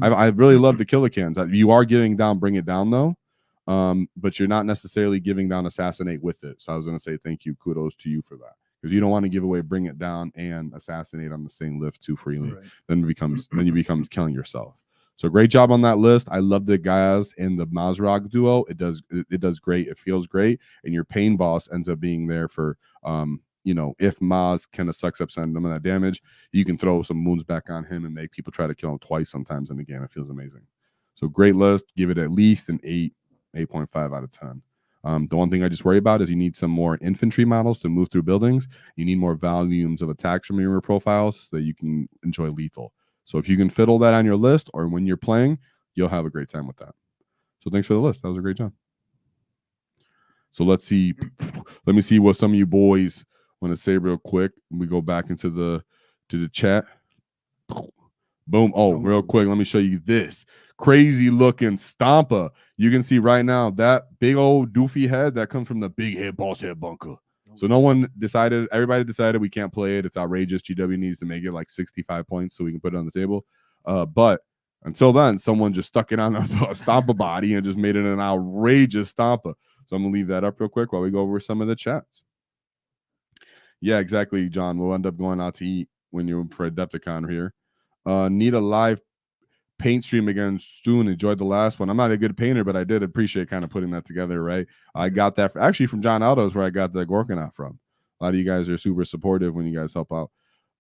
I really love the killer cans. You are giving down Bring It Down though, but you're not necessarily giving down Assassinate with it. So I was going to say thank you, kudos to you for that. Because you don't want to give away Bring It Down and Assassinate on the same lift too freely. Right. Then you becomes killing yourself. So great job on that list. I love the Gaz and the Mazrog duo. It does great. It feels great. And your pain boss ends up being there for if Maz kind of sucks up some of that damage, you can throw some wounds back on him and make people try to kill him twice sometimes in the game. It feels amazing. So great list. Give it at least an 8.5 out of 10. The one thing I just worry about is you need some more infantry models to move through buildings. You need more volumes of attacks from your profiles so that you can enjoy lethal. So if you can fiddle that on your list or when you're playing, you'll have a great time with that. So thanks for the list. That was a great job. So let's see. Let me see what some of you boys want to say real quick. We go back into the chat. Boom. Oh, real quick. Let me show you this crazy looking Stompa. You can see right now that big old doofy head that comes from the big head boss head bunker. So everybody decided we can't play it. It's outrageous. GW needs to make it like 65 points so we can put it on the table. But until then, someone just stuck it on a Stompa body and just made it an outrageous Stompa. So I'm going to leave that up real quick while we go over some of the chats. Yeah, exactly, John. We'll end up going out to eat when you're for Adepticon here. Need a live paint stream again soon. Enjoyed the last one. I'm not a good painter, but I did appreciate kind of putting that together, right? I got that actually from John Aldo's where I got the Gorkanaut from. A lot of you guys are super supportive when you guys help out.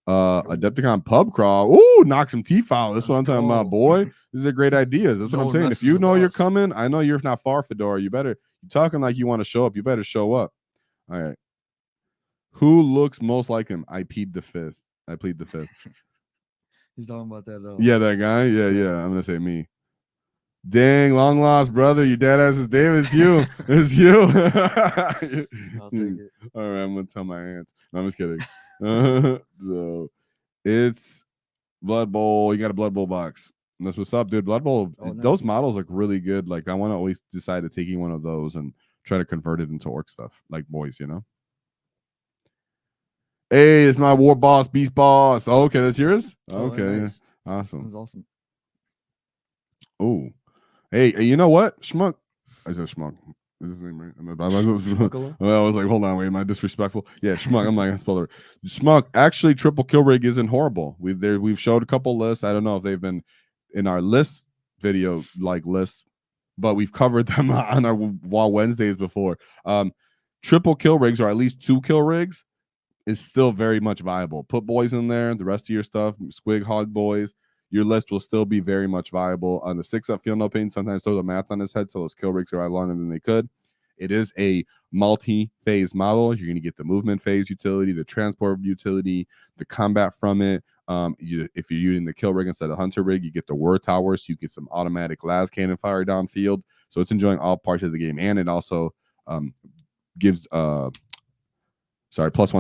Adepticon pub crawl. Ooh, knock some teeth out. That's what I'm talking about, boy. These are great ideas. That's what I'm saying. If you know you're coming, I know you're not far, Fedora. You're talking like you want to show up. You better show up. All right. Who looks most like him? I plead the fifth. He's talking about that. Yeah, that guy. Yeah. I'm gonna say me. Dang, long lost brother. Your dad ass is David. It's you. It's you. I'll take it. All right, I'm gonna tell my aunts. No, I'm just kidding. So it's Blood Bowl. You got a Blood Bowl box. And that's what's up, dude. Blood Bowl. Oh, Those nice. models look really good. Like I want to always decide to taking one of those and try to convert it into orc stuff, like boys. Hey, it's my war boss, beast boss. Oh, okay, that's yours. Oh, Okay, nice. That awesome. was awesome. Oh, hey, you know what, Schmuck? I said Schmuck. Is his name right? Schmuckalo? Well, I was like, hold on, wait, am I disrespectful? Yeah, Schmuck. I'm like, I spelled it. Schmuck. Actually, triple kill rig isn't horrible. We've showed a couple lists. I don't know if they've been in our list video like lists, but we've covered them on our Wall Wednesdays before. Triple kill rigs, or at least 2 kill rigs, is still very much viable. Put boys in there, the rest of your stuff, squig hog boys, your list will still be very much viable. On the 6-up feel no pain, sometimes throw the math on his head, so those kill rigs are out longer than they could. It is a multi-phase model. You're going to get the movement phase utility, the transport utility, the combat from it. If you're using the kill rig instead of hunter rig, you get the war tower, so you get some automatic las cannon fire downfield. So it's enjoying all parts of the game, and it also gives +1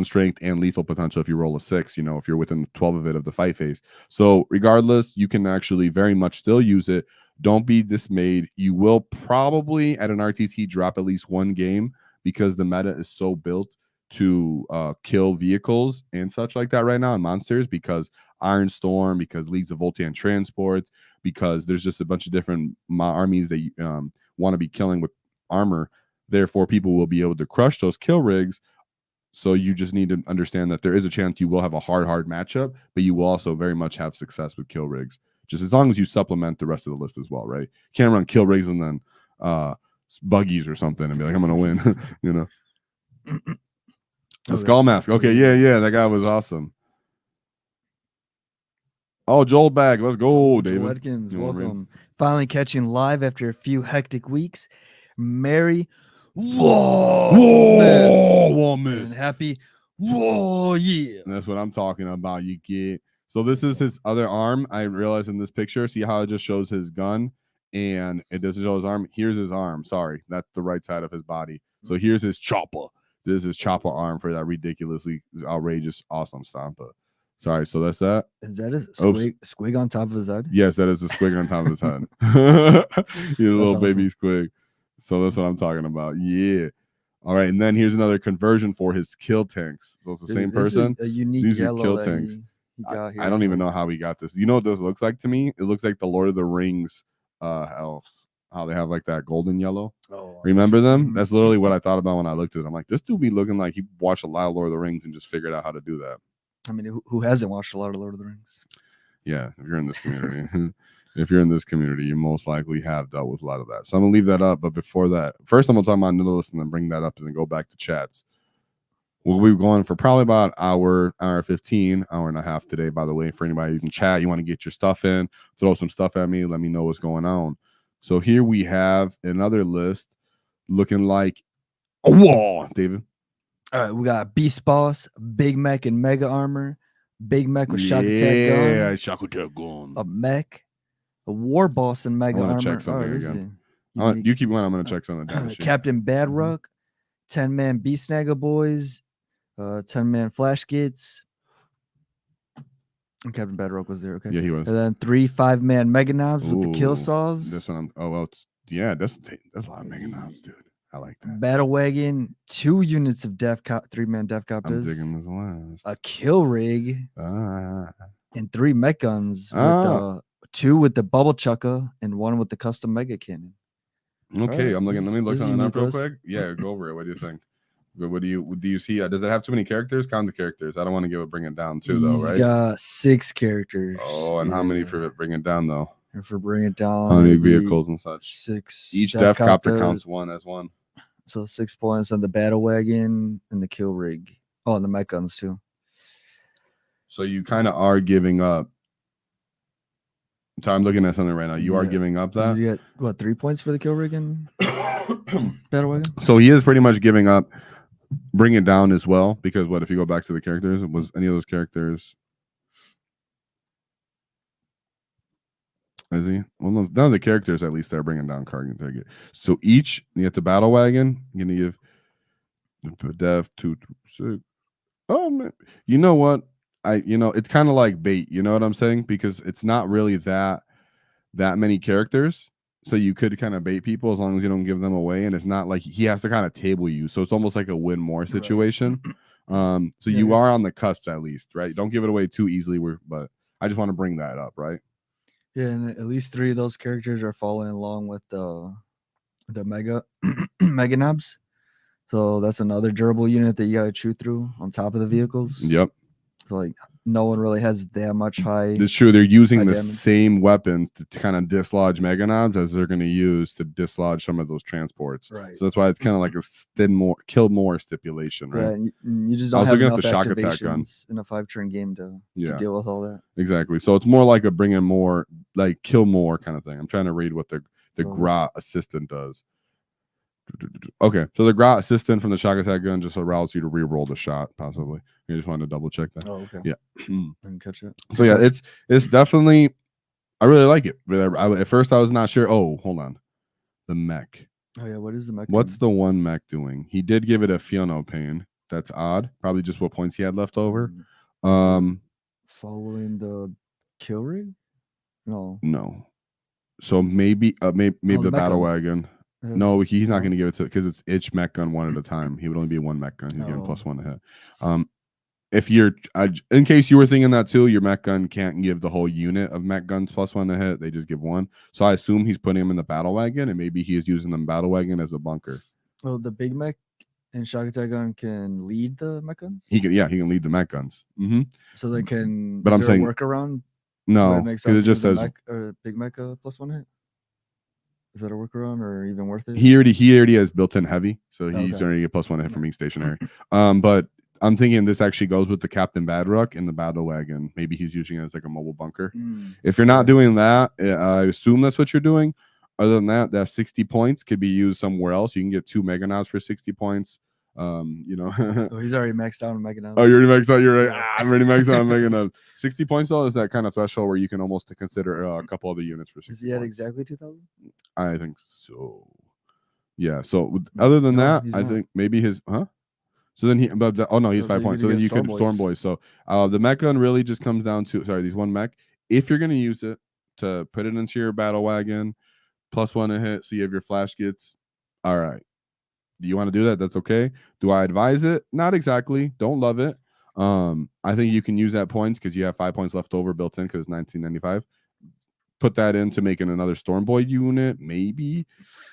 strength and lethal potential if you roll a 6, if you're within 12 of it of the fight phase. So regardless, you can actually very much still use it. Don't be dismayed. You will probably at an RTT drop at least 1 game because the meta is so built to kill vehicles and such like that right now, and monsters, because Iron Storm, because Leagues of Voltan transports, because there's just a bunch of different armies that want to be killing with armor. Therefore, people will be able to crush those kill rigs. So you just need to understand that there is a chance you will have a hard matchup, but you will also very much have success with kill rigs, just as long as you supplement the rest of the list as well, right? You can't run kill rigs and then buggies or something and be like, I'm gonna win. The skull mask. Okay, yeah, that guy was awesome. Oh, Joel Bag, let's go, David. Joel Edkins, welcome. Finally catching live after a few hectic weeks. Merry Wallmas and happy yeah. And that's what I'm talking about. You get. So this is his other arm. I realized in this picture. See how it just shows his gun, and it doesn't show his arm. Here's his arm. Sorry, that's the right side of his body. So here's his chopper. This is his chopper arm for that ridiculously outrageous, awesome stomper. Sorry, so that's that. Is that a squig on top of his head? Yes, that is a squig on top of his head. He's a little baby squig. So that's what I'm talking about. Yeah. All right, and then here's another conversion for his kill tanks. So it's the same person. A unique These yellow are kill tanks. I don't even know how he got this. You know what this looks like to me? It looks like the Lord of the Rings elves. How they have like that golden yellow. Oh, remember them? That's literally what I thought about when I looked at it. I'm like, this dude be looking like he watched a lot of Lord of the Rings and just figured out how to do that. I mean, who hasn't watched a lot of Lord of the Rings? Yeah, if you're in this community. If you're in this community, you most likely have dealt with a lot of that. So I'm going to leave that up. But before that, first I'm going to talk about Nihilist and then bring that up and then go back to chats. We'll be going for probably about hour 15, hour and a half today, by the way. For anybody you can chat, you want to get your stuff in, throw some stuff at me, let me know what's going on. So here we have another list looking like a wall, David. All right, we got Beast Boss, Big Mech and Mega Armor, Big Mech with Shock Attack Gun. Yeah, Shock Attack Gun. A Mech, a War Boss and Mega Armor. I'm going to check something again. You keep going. I'm going to check something down. Captain Badrock, 10-man Beast Snagger Boys, 10-man Flash Gits. And Captain Badrock was there, okay? Yeah, he was. And then 3 5-man Mega Knobs with the kill saws. This one, that's a lot of Mega Knobs, dude. I like that. Battle Wagon, 2 units of Def Cop, 3-man Def Cop. I'm digging this last. A kill rig, and 3 mech guns with 2 with the bubble chucker and 1 with the custom mega cannon. Okay, right. I'm looking. Let me look something up real quick. Yeah, go over it. What do you think? What do you see? Does it have too many characters? Count the characters. I don't want to bring it down too, though, right? He's got 6 characters. Oh, and how many for bringing it down, though? And for bringing it down, how many vehicles and such? 6. Each Def Copter counts 1 as 1. So 6 points on the battle wagon and the kill rig. Oh, and the mech guns too. So you kind of are giving up. So I'm looking at something right now. You are giving up that. You get what, 3 points for the kill rig and battle wagon? So he is pretty much giving up. Bring it down as well, because what if you go back to the characters? Was any of those characters? Is he? Well, none of the characters at least are bringing down card target. So each you get the battle wagon. You're gonna give the Dev 2 through 6. Oh man, you know what? It's kind of like bait. You know what I'm saying? Because it's not really that many characters, so you could kind of bait people as long as you don't give them away, and it's not like he has to kind of table you. So it's almost like a win more situation. So Yeah, you are on the cusp at least, right? Don't give it away too easily. But I just want to bring that up, right? yeah, and at least 3 of those characters are following along with the mega nabs. So that's another durable unit that you gotta chew through on top of the vehicles. Yep. So like no one really has that much high. It's true. They're using high the damage. same weapons to kind of dislodge Meganobs as they're going to use to dislodge some of those transports. Right. So that's why it's kind of like a kill more stipulation, right? Yeah, and you just I don't was have looking at enough the shock attack gun. activations in a 5-turn game to Yeah. deal with all that. Exactly. So it's more like a bring in more, like kill more kind of thing. I'm trying to read what the GRA assistant does. Okay, so the GRA assistant from the shock attack gun just allows you to re-roll the shot, possibly. You just wanted to double check that. Oh, okay. Yeah. Didn't catch it. So yeah, it's definitely. I really like it. At first, I was not sure. Oh, hold on, the mech. Oh yeah, what is the mech? What's the one mech doing? He did give it a Fiono pain. That's odd. Probably just what points he had left over. Following the kill rig? No. So maybe maybe the battle guns. wagon. No, he's not going to give it to because it's each mech gun one at a time. He would only be one mech gun. He's getting +1 to hit. If you're in case you were thinking that too, your mech gun can't give the whole unit of mech guns +1 to hit. They just give one. So I assume he's putting him in the battle wagon, and maybe he is using the battle wagon as a bunker. Oh, the big mech and shock attack gun can lead the mech guns. He can lead the mech guns. Mm-hmm. So they can. But I'm saying workaround. No, because it just says big mech +1 hit. Is that a workaround or even worth it? He already has built-in heavy, so he's already get +1 hit from being stationary. But I'm thinking this actually goes with the Captain Badrock in the battle wagon. Maybe he's using it as like a mobile bunker. If you're not doing that, I assume that's what you're doing. Other than that 60 points could be used somewhere else. You can get 2 Meganauts for 60 points. Oh, he's already maxed out on Meganauts. Oh, you're already maxed out. You're right. I'm already maxed out on Meganauts. 60 points though is that kind of threshold where you can almost consider a couple other units for 60 Is he at exactly 2,000? I think so. Yeah. So other than that, I think maybe his So then he's 5 points. So then you can Storm Boys. So the mech gun really just comes down to these one mech. If you're gonna use it to put it into your battle wagon, +1 to hit, so you have your flash gets. All right. Do you want to do that? That's okay. Do I advise it? Not exactly. Don't love it. I think you can use that points because you have 5 points left over built in because it's 1995. Put that into making another Storm Boy unit, maybe.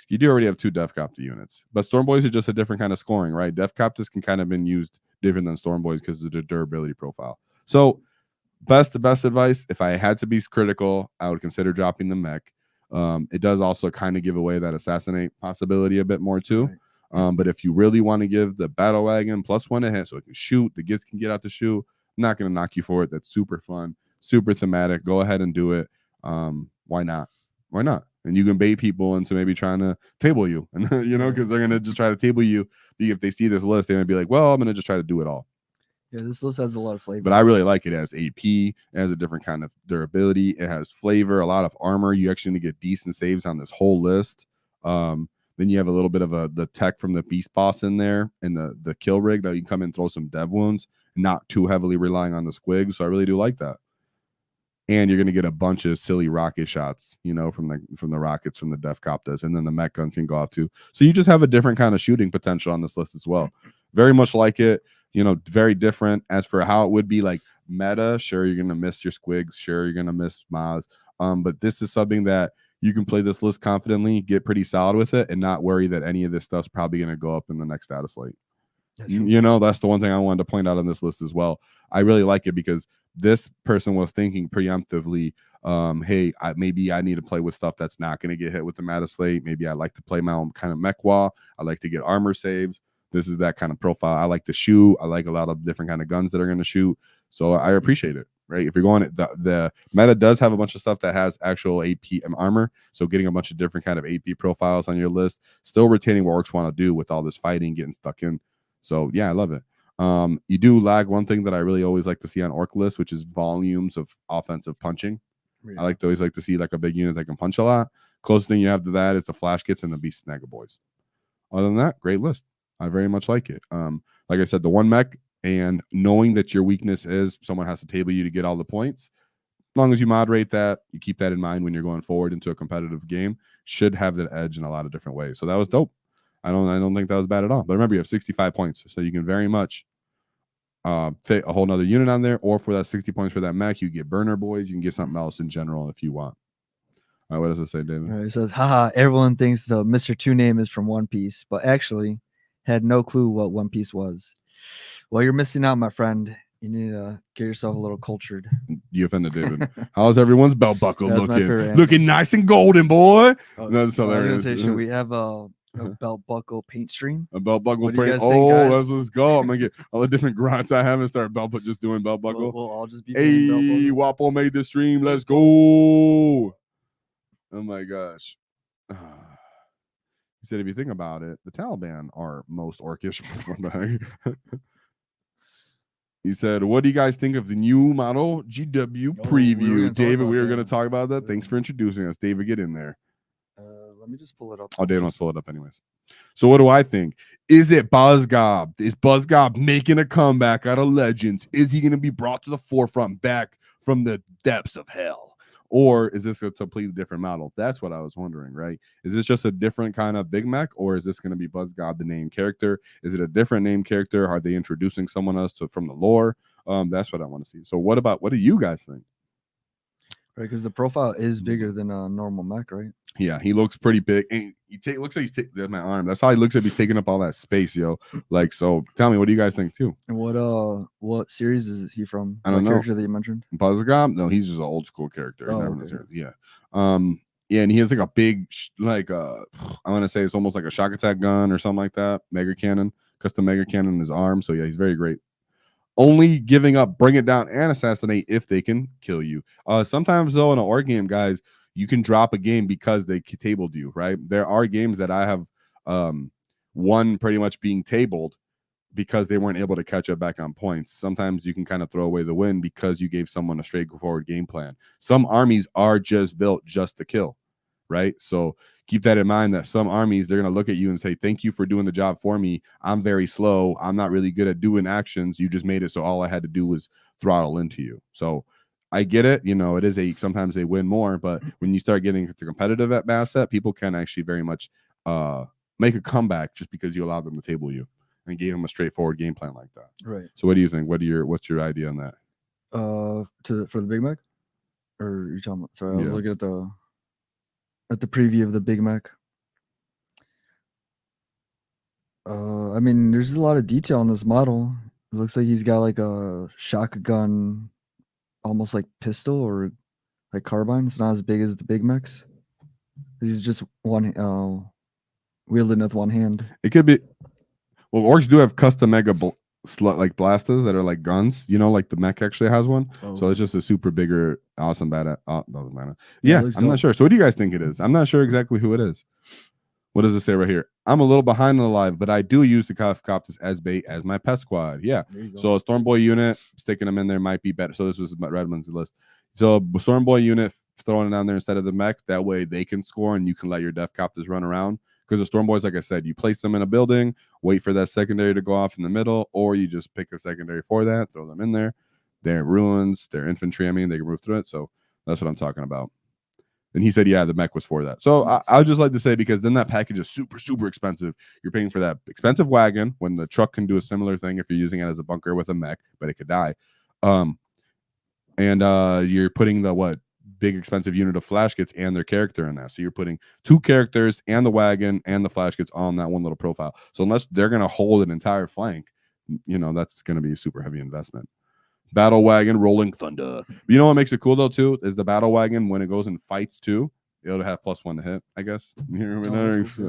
You do already have 2 Def Copter units, but Storm Boys are just a different kind of scoring, right? Def Copters can kind of been used different than Storm Boys because of the durability profile. So, best advice, if I had to be critical, I would consider dropping the mech. It does also kind of give away that assassinate possibility a bit more too. Right. But if you really want to give the battle wagon +1 to hit so it can shoot, the gits can get out the shoe, I'm not going to knock you for it. That's super fun, super thematic. Go ahead and do it. Why not? And you can bait people into maybe trying to table you, and because they're gonna just try to table you. If they see this list, they're gonna be like, "Well, I'm gonna just try to do it all." Yeah, this list has a lot of flavor. But I really like it. It has AP. It has a different kind of durability. It has flavor, a lot of armor. You actually get decent saves on this whole list. Then you have a little bit of the tech from the beast boss in there, and the kill rig that you can come and throw some dev wounds, not too heavily relying on the squigs. So I really do like that. And you're going to get a bunch of silly rocket shots, from the rockets from the Def Copters, and then the mech guns can go off too. So you just have a different kind of shooting potential on this list as well. Very much like it, very different. As for how it would be like meta, sure, you're going to miss your squigs, sure, you're going to miss Maz. But this is something that you can play this list confidently, get pretty solid with it, and not worry that any of this stuff's probably going to go up in the next data slate. That's the one thing I wanted to point out on this list as well. I really like it because this person was thinking preemptively, hey, maybe I need to play with stuff that's not going to get hit with the meta slate. Maybe I like to play my own kind of mech wall. I like to get armor saves. This is that kind of profile. I like to shoot. I like a lot of different kind of guns that are going to shoot. So I appreciate it, right? If you're going, the meta does have a bunch of stuff that has actual AP and armor. So getting a bunch of different kind of AP profiles on your list, still retaining what Orks want to do with all this fighting, getting stuck in. So yeah, I love it. You do lag one thing that I really always like to see on Ork lists, which is volumes of offensive punching. Yeah. I always like to see like a big unit that can punch a lot. Closest thing you have to that is the flash kits and the beast snagger boys. Other than that, great list. I very much like it. Like I said, the one mech and knowing that your weakness is someone has to table you to get all the points. As long as you moderate that, you keep that in mind when you're going forward into a competitive game, should have that edge in a lot of different ways. So that was dope. I don't think that was bad at all. But remember, you have 65 points, so you can very much fit a whole nother unit on there, or for that 60 points for that mech, you get burner boys. You can get something else in general if you want. All right, what does it say, David? It says, haha, everyone thinks the Mr. Two name is from One Piece, but actually had no clue what One Piece was. Well, you're missing out, my friend. You need to get yourself a little cultured. You offended David. How's everyone's belt buckle That's my looking? favorite Looking nice and golden, boy. Oh, That's I was gonna hilarious. say, should we have a belt buckle paint stream? A belt buckle What do you print. guys think, guys? Let's go. I'm gonna get all the different grunts I have and start just doing belt buckle. We'll all just be painting belt Hey, buckles. Wapo made the stream. Let's go. Oh my gosh. He said, if you think about it, the Taliban are most orcish. He said, what do you guys think of the new model GW preview? David, we were going to talk about that. Thanks for introducing us. David, get in there. Let me just pull it up. Oh, David wants to pull it up anyways. So what do I think? Is it BuzzGob? Is BuzzGob making a comeback out of Legends? Is he going to be brought to the forefront back from the depths of hell? Or is this a completely different model? That's what I was wondering, right? Is this just a different kind of Big Mac, or is this going to be BuzzGob, the name character? Is it a different name character? Are they introducing someone else from the lore? That's what I want to see. So what do you guys think? Right, because the profile is bigger than a normal mech, right? Yeah, he looks pretty big. And looks like there's my arm. That's how he looks like he's taking up all that space, yo. Like, so tell me, what do you guys think too? And what series is he from? I don't know. Character that you mentioned? BuzzGob? No, he's just an old school character. Oh, okay. Yeah. Yeah, and he has like a big I want to say it's almost like a shock attack gun or something like that. Mega cannon, custom mega cannon in his arm. So yeah, he's very great. Only giving up, bring it down, and assassinate if they can kill you. Sometimes though in an Ork game, guys, you can drop a game because they tabled you, right? There are games that I have won pretty much being tabled because they weren't able to catch up back on points. Sometimes you can kind of throw away the win because you gave someone a straightforward game plan. Some armies are just built just to kill, right? So keep that in mind that some armies, they're going to look at you and say, thank you for doing the job for me. I'm very slow. I'm not really good at doing actions. You just made it so all I had to do was throttle into you. So I get it. You know, it is sometimes they win more, but when you start getting to competitive at Basset, people can actually very much make a comeback just because you allowed them to table you and gave them a straightforward game plan like that. Right. So what do you think? What's your idea on that? For the Big Mac? Or you're talking about, sorry, I was looking at the preview of the Big Mac. I mean, there's a lot of detail on this model. It looks like he's got like a shotgun, almost like pistol or like carbine. It's not as big as the Big Macs. He's just wielding with one hand. It could be. Well, Orks do have custom mega like blasters that are like guns. You know, like the mech actually has one. Oh. So it's just a super bigger, awesome bad. Doesn't matter. Yeah, I'm not sure. So what do you guys think it is? I'm not sure exactly who it is. What does it say right here? I'm a little behind on the live, but I do use the Coptus as bait as my pest squad. Yeah. So a Stormboy unit, sticking them in there might be better. So this was Redmond's list. So a Stormboy unit, throwing it on there instead of the mech. That way they can score and you can let your Def Copters run around. Because the Stormboys, like I said, you place them in a building, wait for that secondary to go off in the middle, or you just pick a secondary for that, throw them in there. They're ruins, they're infantry. I mean, they can move through it. So that's what I'm talking about. And he said, yeah, the mech was for that. So I would just like to say, because then that package is super, super expensive. You're paying for that expensive wagon when the truck can do a similar thing if you're using it as a bunker with a mech, but it could die. And you're putting the big expensive unit of flash kits and their character in that. So you're putting 2 characters and the wagon and the flash kits on that one little profile. So unless they're going to hold an entire flank, you know, that's going to be a super heavy investment. Battle wagon, rolling thunder. You know what makes it cool though too is the battle wagon when it goes in fights too, it'll have +1 to hit, I guess.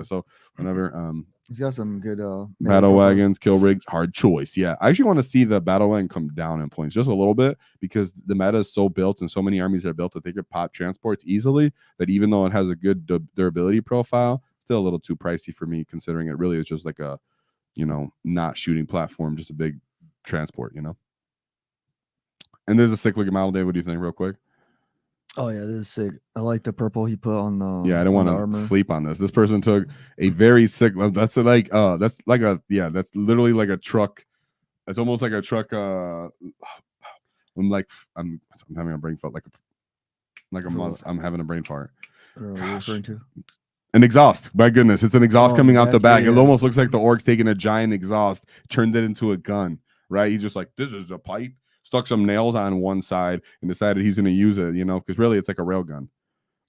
So whenever he's got some good battle wagons, kill rigs, hard choice. Yeah, I actually want to see the battle wagon come down in points just a little bit because the meta is so built and so many armies are built that they could pop transports easily. That even though it has a good durability profile, still a little too pricey for me considering it really is just like a, you know, not shooting platform, just a big transport, you know. And there's a sick looking model, Dave. What do you think, real quick? Oh yeah, this is sick. I like the purple he put on the. Yeah, I don't want to sleep on this. This person took a very sick. That's literally like a truck It's almost like a truck. I'm having a brain fart like a month. I'm having a brain fart. I don't know what you're referring to. An exhaust. My goodness, it's an exhaust coming out the back. Yeah. It almost looks like the Orks taking a giant exhaust, turned it into a gun. Right? He's just like, this is a pipe. Stuck some nails on one side and decided he's going to use it. Because really it's like a rail gun.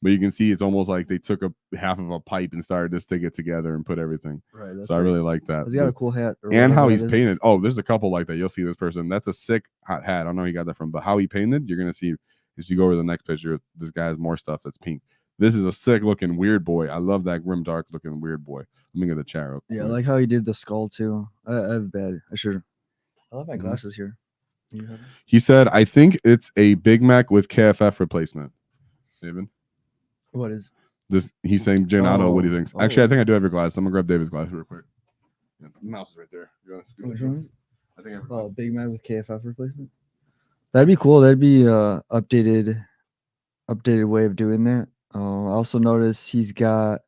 But you can see it's almost like they took a half of a pipe and started to stick it together and put everything. Right. So I really like that. He's got a cool hat. And how he's painted. Oh, there's a couple like that. You'll see this person. That's a sick hot hat. I don't know where he got that from, but how he painted, you're gonna see as you go over to the next picture. This guy has more stuff that's pink. This is a sick looking weird boy. I love that grim dark looking weird boy. Let me get the chat up. Yeah, I like how he did the skull too. I have bad. I love my glasses here. He said, I think it's a Big Mac with KFF replacement. David? What is this? He's saying, Janato, what do you think? Actually, I think I do have your glass. I'm gonna grab David's glass real quick. Yeah, the mouse is right there. Which one? I think Big Mac with KFF replacement. That'd be cool. That'd be updated way of doing that. I also noticed he's like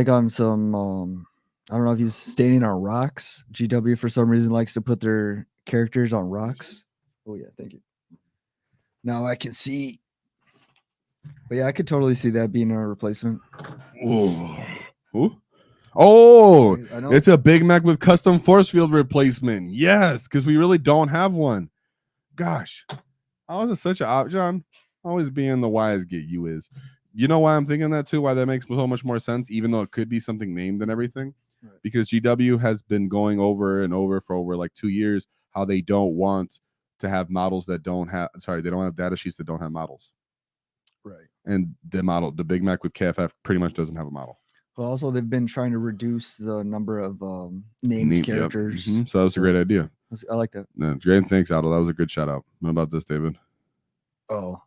on some I don't know if he's standing on rocks. GW for some reason likes to put their characters on rocks. Oh yeah, thank you. Now I can see. But yeah, I could totally see that being a replacement. Oh, it's a Big Mac with custom force field replacement. Yes, because we really don't have one. Gosh, how is it such a John? Always being the wise get you is. You know why I'm thinking that too? Why that makes so much more sense, even though it could be something named and everything. Right. Because GW has been going over and over for over like 2 years how they don't want to have models that don't have. Sorry, they don't have data sheets that don't have models. Right. And the Big Mac with KFF pretty much doesn't have a model. Well, also they've been trying to reduce the number of named characters. Yep. So that was a great idea. I like that. Yeah, great. Thanks, Otto. That was a good shout out. What about this, David? Oh,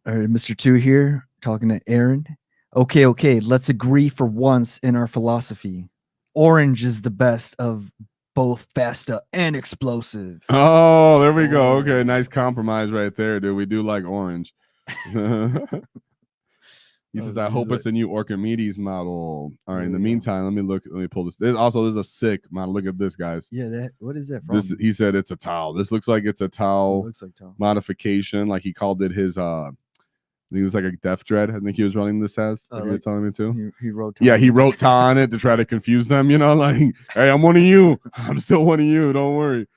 all right, Mr. 2 here talking to Aaron. Okay. Let's agree for once in our philosophy. Orange is the best of both Fasta and Explosive. Oh, there we go. Okay, nice compromise right there, dude. We do like orange. He says, I hope it's a new Archimedes model. All right, in the meantime, let me pull this. This is a sick model. Look at this, guys. Yeah, what is that from? He said it's a towel. This looks like it's a towel. Looks like towel modification. Like he called it his he was like a Death Dread. I think he was running this as. Like he was telling me to. He wrote. He wrote "ta" on it to try to confuse them. Like, hey, I'm one of you. I'm still one of you. Don't worry.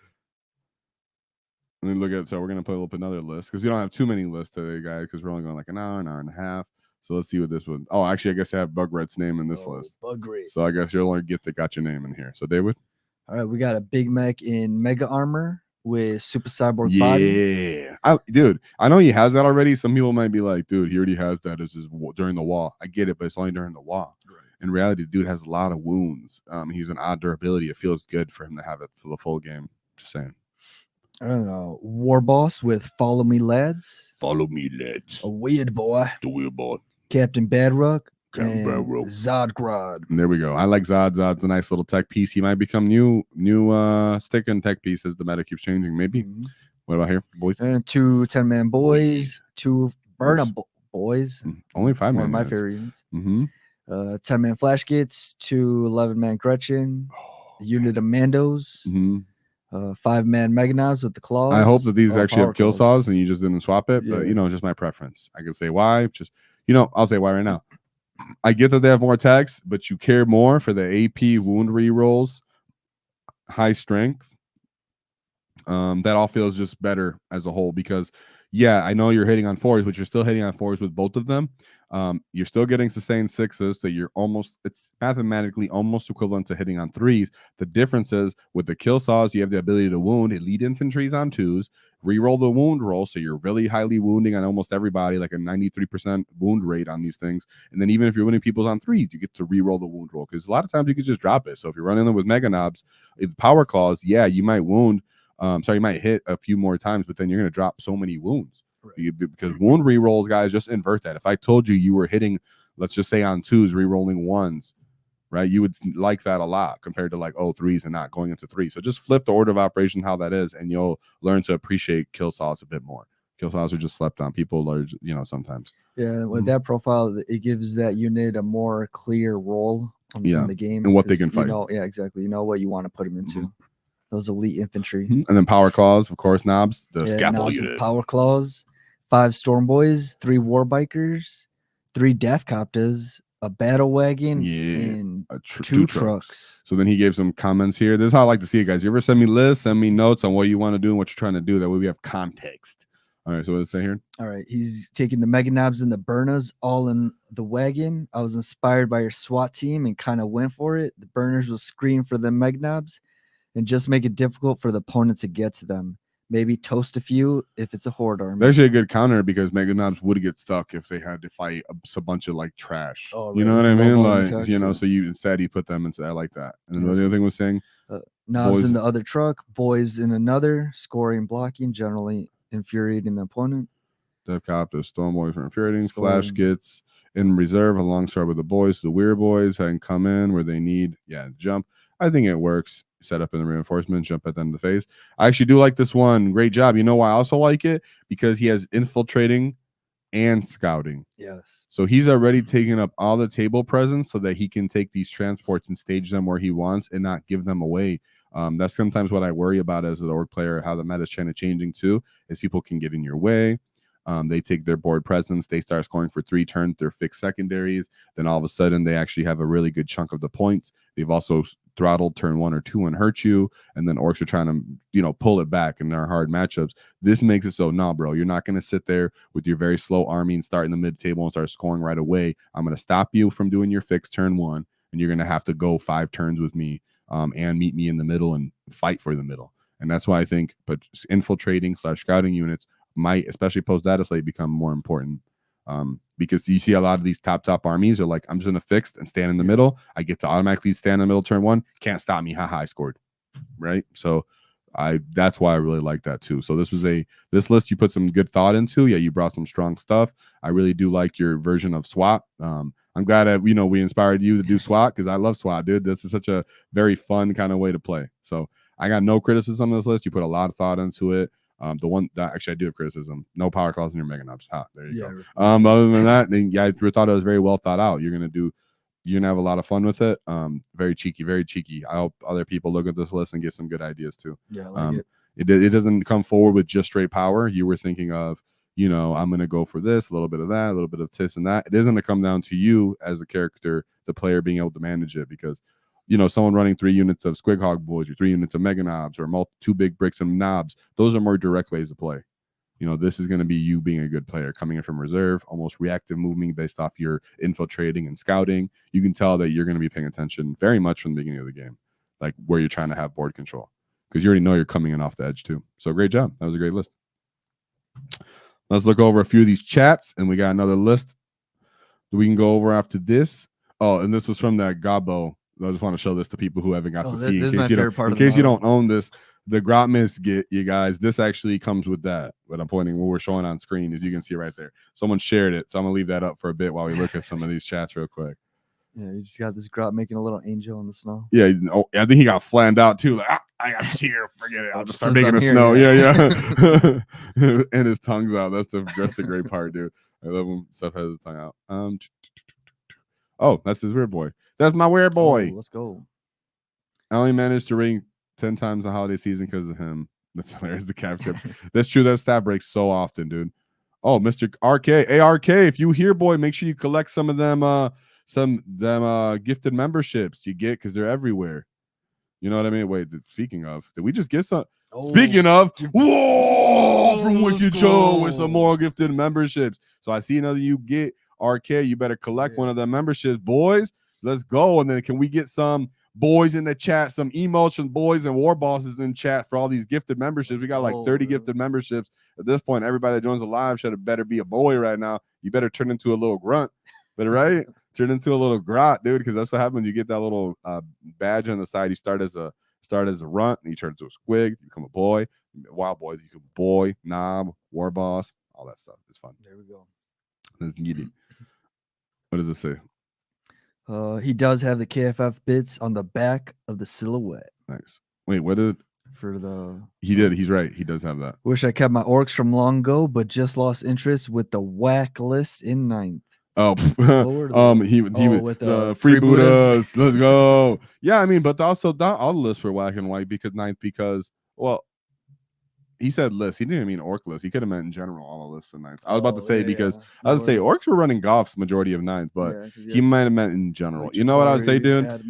And then look at so we're gonna put up another list because we don't have too many lists today, guys. Because we're only going like an hour and a half. So let's see what this one. Oh, actually, I guess I have Bugrat's name in this list. Bugrat. So I guess you'll only get got your name in here. So David. All right, we got a Big Mac in Mega Armor with Super Cyborg body. Yeah, dude, I know he has that already. Some people might be like, dude, he already has that as his during the wall. I get it, but it's only during the wall. Right. In reality, dude has a lot of wounds. He's an odd durability. It feels good for him to have it for the full game. Just saying. I don't know. War Boss with Follow Me Lads. Follow Me Lads. A weird boy. The weird boy. Captain Badrock. Zodgrod. And there we go. I like Zod. Zod's a nice little tech piece. He might become new stick and tech piece as the meta keeps changing. Maybe. Mm-hmm. What about here, boys? And 2 10-man boys. 2 Burna boys. Only 5 man. One of my favorite units. Mm-hmm. 10-man Flash Gits. 2 11-man Gretchen. A unit of Mandos. Mm-hmm. 5-man Meganauts with the claws. I hope that these actually have kill saws and you just didn't swap it. Yeah. But just my preference. I can say why. Just I'll say why right now. I get that they have more attacks, but you care more for the AP wound rerolls, high strength. That all feels just better as a whole because, I know you're hitting on 4s, but you're still hitting on 4s with both of them. You're still getting sustained 6s that it's mathematically almost equivalent to hitting on 3s. The difference is with the kill saws, you have the ability to wound elite infantries on 2s, reroll the wound roll, so you're really highly wounding on almost everybody, like a 93% wound rate on these things. And then even if you're winning people on 3s, you get to reroll the wound roll because a lot of times you can just drop it. So if you're running them with Mega Knobs, with power claws, you might wound. You might hit a few more times, but then you're going to drop so many wounds. Right. Because wound rerolls, guys, just invert that. If I told you were hitting, let's just say on 2s, rerolling 1s, right? You would like that a lot compared to like 3s and not going into 3. So just flip the order of operation how that is, and you'll learn to appreciate kill saws a bit more. Kill saws are just slept on. People are, sometimes. Yeah, with that profile, it gives that unit a more clear role in the game. And what they can fight. Yeah, exactly. You know what you want to put them into. those elite infantry. And then power claws, of course, knobs, the Yeah, scalpel knobs and unit. power claws, 5 storm boys, 3 war bikers, 3 death copters, a battle wagon, and 2 trucks. So then he gave some comments here. This is how I like to see it, guys. You ever send me lists, send me notes on what you want to do and what you're trying to do. That way we have context. All right, so what does it say here? All right, he's taking the mega knobs and the burners all in the wagon. I was inspired by your SWAT team and kind of went for it. The burners will scream for the mega knobs and just make it difficult for the opponent to get to them. Maybe toast a few if it's a horde army. That's actually a good counter because mega knobs would get stuck if they had to fight a bunch of like trash. Oh, you right, know what the I low mean? volume Like, attacks, you know, yeah. so you instead you put them into I like that. And then Yeah, what the so- other thing was saying? Knobs boys- in the other truck, boys in another, scoring, blocking, generally infuriating the opponent. Death Copter, Storm Boys for infuriating, Scoring. Flash Gets in reserve alongside with the boys, the Weird Boys, and come in where they need, jump. I think it works. Set up in the reinforcement, jump at the end of the phase. I actually do like this one. Great job. You know why I also like it? Because he has infiltrating and scouting. Yes. So he's already taken up all the table presence so that he can take these transports and stage them where he wants and not give them away. That's sometimes what I worry about as an orc player, how the meta is kind of changing too, is people can get in your way. They take their board presence, they start scoring for 3 turns, they're fixed secondaries. Then all of a sudden, they actually have a really good chunk of the points. They've also throttled turn 1 or 2 and hurt you. And then orcs are trying to, pull it back in their hard matchups. This makes it so, nah, bro, you're not going to sit there with your very slow army and start in the mid table and start scoring right away. I'm going to stop you from doing your fixed turn 1, and you're going to have to go 5 turns with me and meet me in the middle and fight for the middle. And that's why I think infiltrating / scouting units might, especially post data slate, become more important because you see a lot of these top armies are like, I'm just gonna fix and stand in the middle. I get to automatically stand in the middle turn 1. Can't stop me. Haha, I scored. Right. So that's why I really like that too. So this list you put some good thought into. Yeah, you brought some strong stuff. I really do like your version of SWAT. I'm glad that we inspired you to do SWAT because I love SWAT, dude. This is such a very fun kind of way to play. So I got no criticism on this list. You put a lot of thought into it. The one that actually I do have criticism: no power claws in your mega knobs. There you go. Other than that, then I thought it was very well thought out. You're gonna have a lot of fun with it. Very cheeky, very cheeky. I hope other people look at this list and get some good ideas too. Yeah, I like it doesn't come forward with just straight power. You were thinking of, I'm gonna go for this, a little bit of that, a little bit of this and that. It isn't gonna come down to you as a character, the player being able to manage it because someone running 3 units of Squig Hog Boys or 3 units of Mega Knobs or 2 big bricks and knobs, those are more direct ways to play. This is going to be you being a good player coming in from reserve, almost reactive moving based off your infiltrating and scouting. You can tell that you're going to be paying attention very much from the beginning of the game, like where you're trying to have board control because you already know you're coming in off the edge too. So great job. That was a great list. Let's look over a few of these chats and we got another list that we can go over after this. Oh, and this was from that Gabo. I just want to show this to people who haven't got to see. In case you don't own this, the Grotmis get you guys. This actually comes with that. What I'm pointing, what we're showing on screen, is you can see right there. Someone shared it, so I'm gonna leave that up for a bit while we look at some of these chats real quick. Yeah, you just got this Grot making a little angel in the snow. Yeah, I think he got flattened out too. Like, I got here, forget it. I'll just start making the snow. Yeah. And his tongue's out. That's the great part, dude. I love when stuff has his tongue out. Oh, that's his weird boy. That's my weird boy. Let's go. I only managed to ring 10 times the holiday season because of him. That's hilarious. The cap tip. That's true. That stat breaks so often, dude. Oh, Mr. RK. Hey, RK, if you here, boy, make sure you collect some of them gifted memberships you get because they're everywhere. You know what I mean? Wait, speaking of, did we just get some? Speaking of, whoa, from Wicked Show with some more gifted memberships. So I see another you get. RK, you better collect one of the memberships, boys. Let's go. And then can we get some boys in the chat, some emotes from boys and war bosses in chat for all these gifted memberships? We got like 30 gifted memberships. At this point, everybody that joins the live should better be a boy right now. You better turn into a little grunt. Better, right? Turn into a little grot, dude, because that's what happens. You get that little badge on the side. You start as a runt, and you turn into a squig. You become a boy. Wild boy, you become boy, knob, war boss, all that stuff. It's fun. There we go. Let's get it. What does it say? He does have the KFF bits on the back of the silhouette. Nice. Wait, what did for the? He did. He's right. He does have that. Wish I kept my orcs from long ago, but just lost interest with the WAAAGH list in 9th. Oh, were the- he Oh, was with free free Buddhas. Buddhas. Let's go. Yeah, I mean, but also not all the lists were whack and white because ninth because well, he said list. He didn't mean orc list. He could have meant in general all the lists in ninth. I was about to say because I was gonna say orcs were running Goff's majority of ninth, but he might have meant in general. You know what I would say, dude?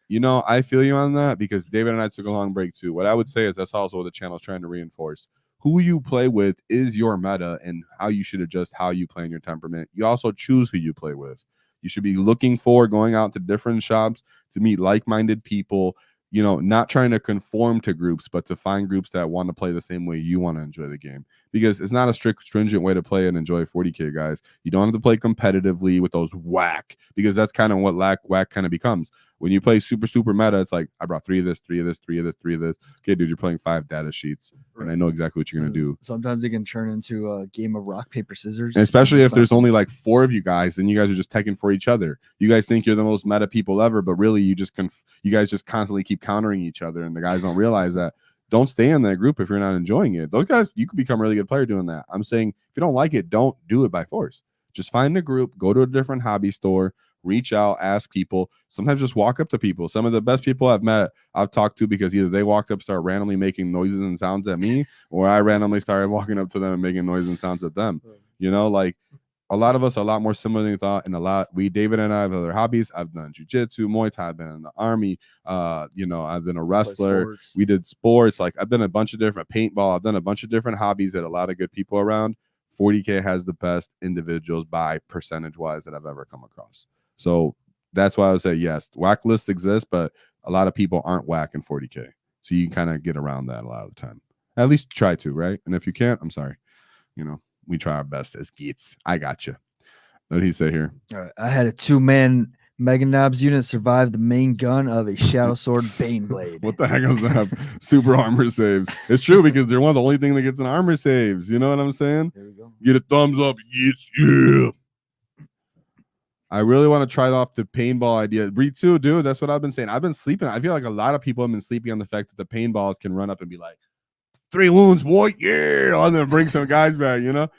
You know, I feel you on that because David and I took a long break too. What I would say is that's also what the channel is trying to reinforce. Who you play with is your meta and how you should adjust how you play in your temperament. You also choose who you play with. You should be looking for going out to different shops to meet like-minded people, you know, not trying to conform to groups, but to find groups that want to play the same way you want to enjoy the game. Because it's not a strict, stringent way to play and enjoy 40K, guys. You don't have to play competitively with those whack, because that's kind of what whack kind of becomes. When you play super meta, it's like, I brought 3 of this, 3 of this, 3 of this, 3 of this. Okay, dude, you're playing 5 data sheets, and I know exactly what you're going to do. Sometimes it can turn into a game of rock, paper, scissors. And especially if there's only like 4 of you guys, then you guys are just taking for each other. You guys think you're the most meta people ever, but really you guys just constantly keep countering each other, and the guys don't realize that. Don't stay in that group if you're not enjoying it. Those guys, you could become a really good player doing that. I'm saying if you don't like it, don't do it by force. Just find a group, go to a different hobby store, reach out, ask people. Sometimes just walk up to people. Some of the best people I've talked to because either they walked up, start randomly making noises and sounds at me, or I randomly started walking up to them and making noises and sounds at them. You know, like a lot of us are a lot more similar than you thought, and David and I have other hobbies. I've done jiu-jitsu, Muay Thai, I've been in the army, you know, I've been a wrestler. We did sports, like I've done a bunch of different paintball, I've done a bunch of different hobbies that a lot of good people around. 40K has the best individuals by percentage wise that I've ever come across. So that's why I would say yes, whack lists exist, but a lot of people aren't whack in 40K. So you can kind of get around that a lot of the time. At least try to, right? And if you can't, I'm sorry. You know, we try our best as geeks. I got you. What did he say here? All right. I had a 2-man Mega Knobs unit survive the main gun of a Shadow Sword Bane Blade. What the heck is that? Super armor saves. It's true because they're one of the only thing that gets an armor saves. You know what I'm saying? There we go. Get a thumbs up. Yes, yeah. I really want to try off the paintball idea. Read too, dude. That's what I've been saying. I've been sleeping. I feel like a lot of people have been sleeping on the fact that the paintballs can run up and be like, 3 wounds, boy. Yeah. I'm gonna bring some guys back, you know,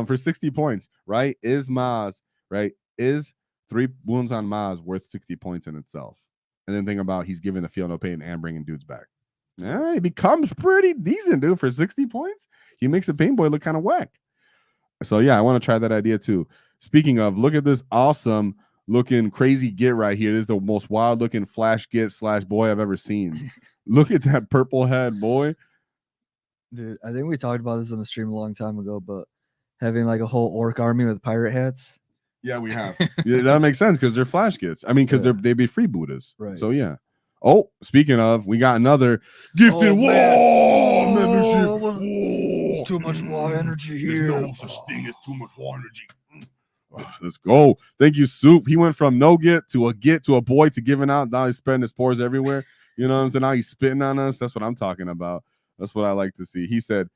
for 60 points, right? Is Maz, right? Is 3 wounds on Maz worth 60 points in itself? And then think about he's giving a feel no pain and bringing dudes back. Yeah, he becomes pretty decent, dude, for 60 points. He makes a pain boy look kind of whack. So yeah, I want to try that idea too. Speaking of, look at this awesome looking crazy get right here. This is the most wild looking flash get / boy I've ever seen. Look at that purple head, boy. Dude, I think we talked about this on the stream a long time ago, but having like a whole orc army with pirate hats. Yeah, we have. Yeah, that makes sense because they're flash gets. I mean, because they'd be free Buddhas. Right. So yeah. Oh, speaking of, we got another gifted wall membership. It's too much wall energy here. There's no such thing as too much wall energy. Let's go. Thank you, Soup. He went from no get to a boy to giving out. Now he's spreading his spores everywhere. You know what I'm saying? Now he's spitting on us. That's what I'm talking about. That's what I like to see. He said,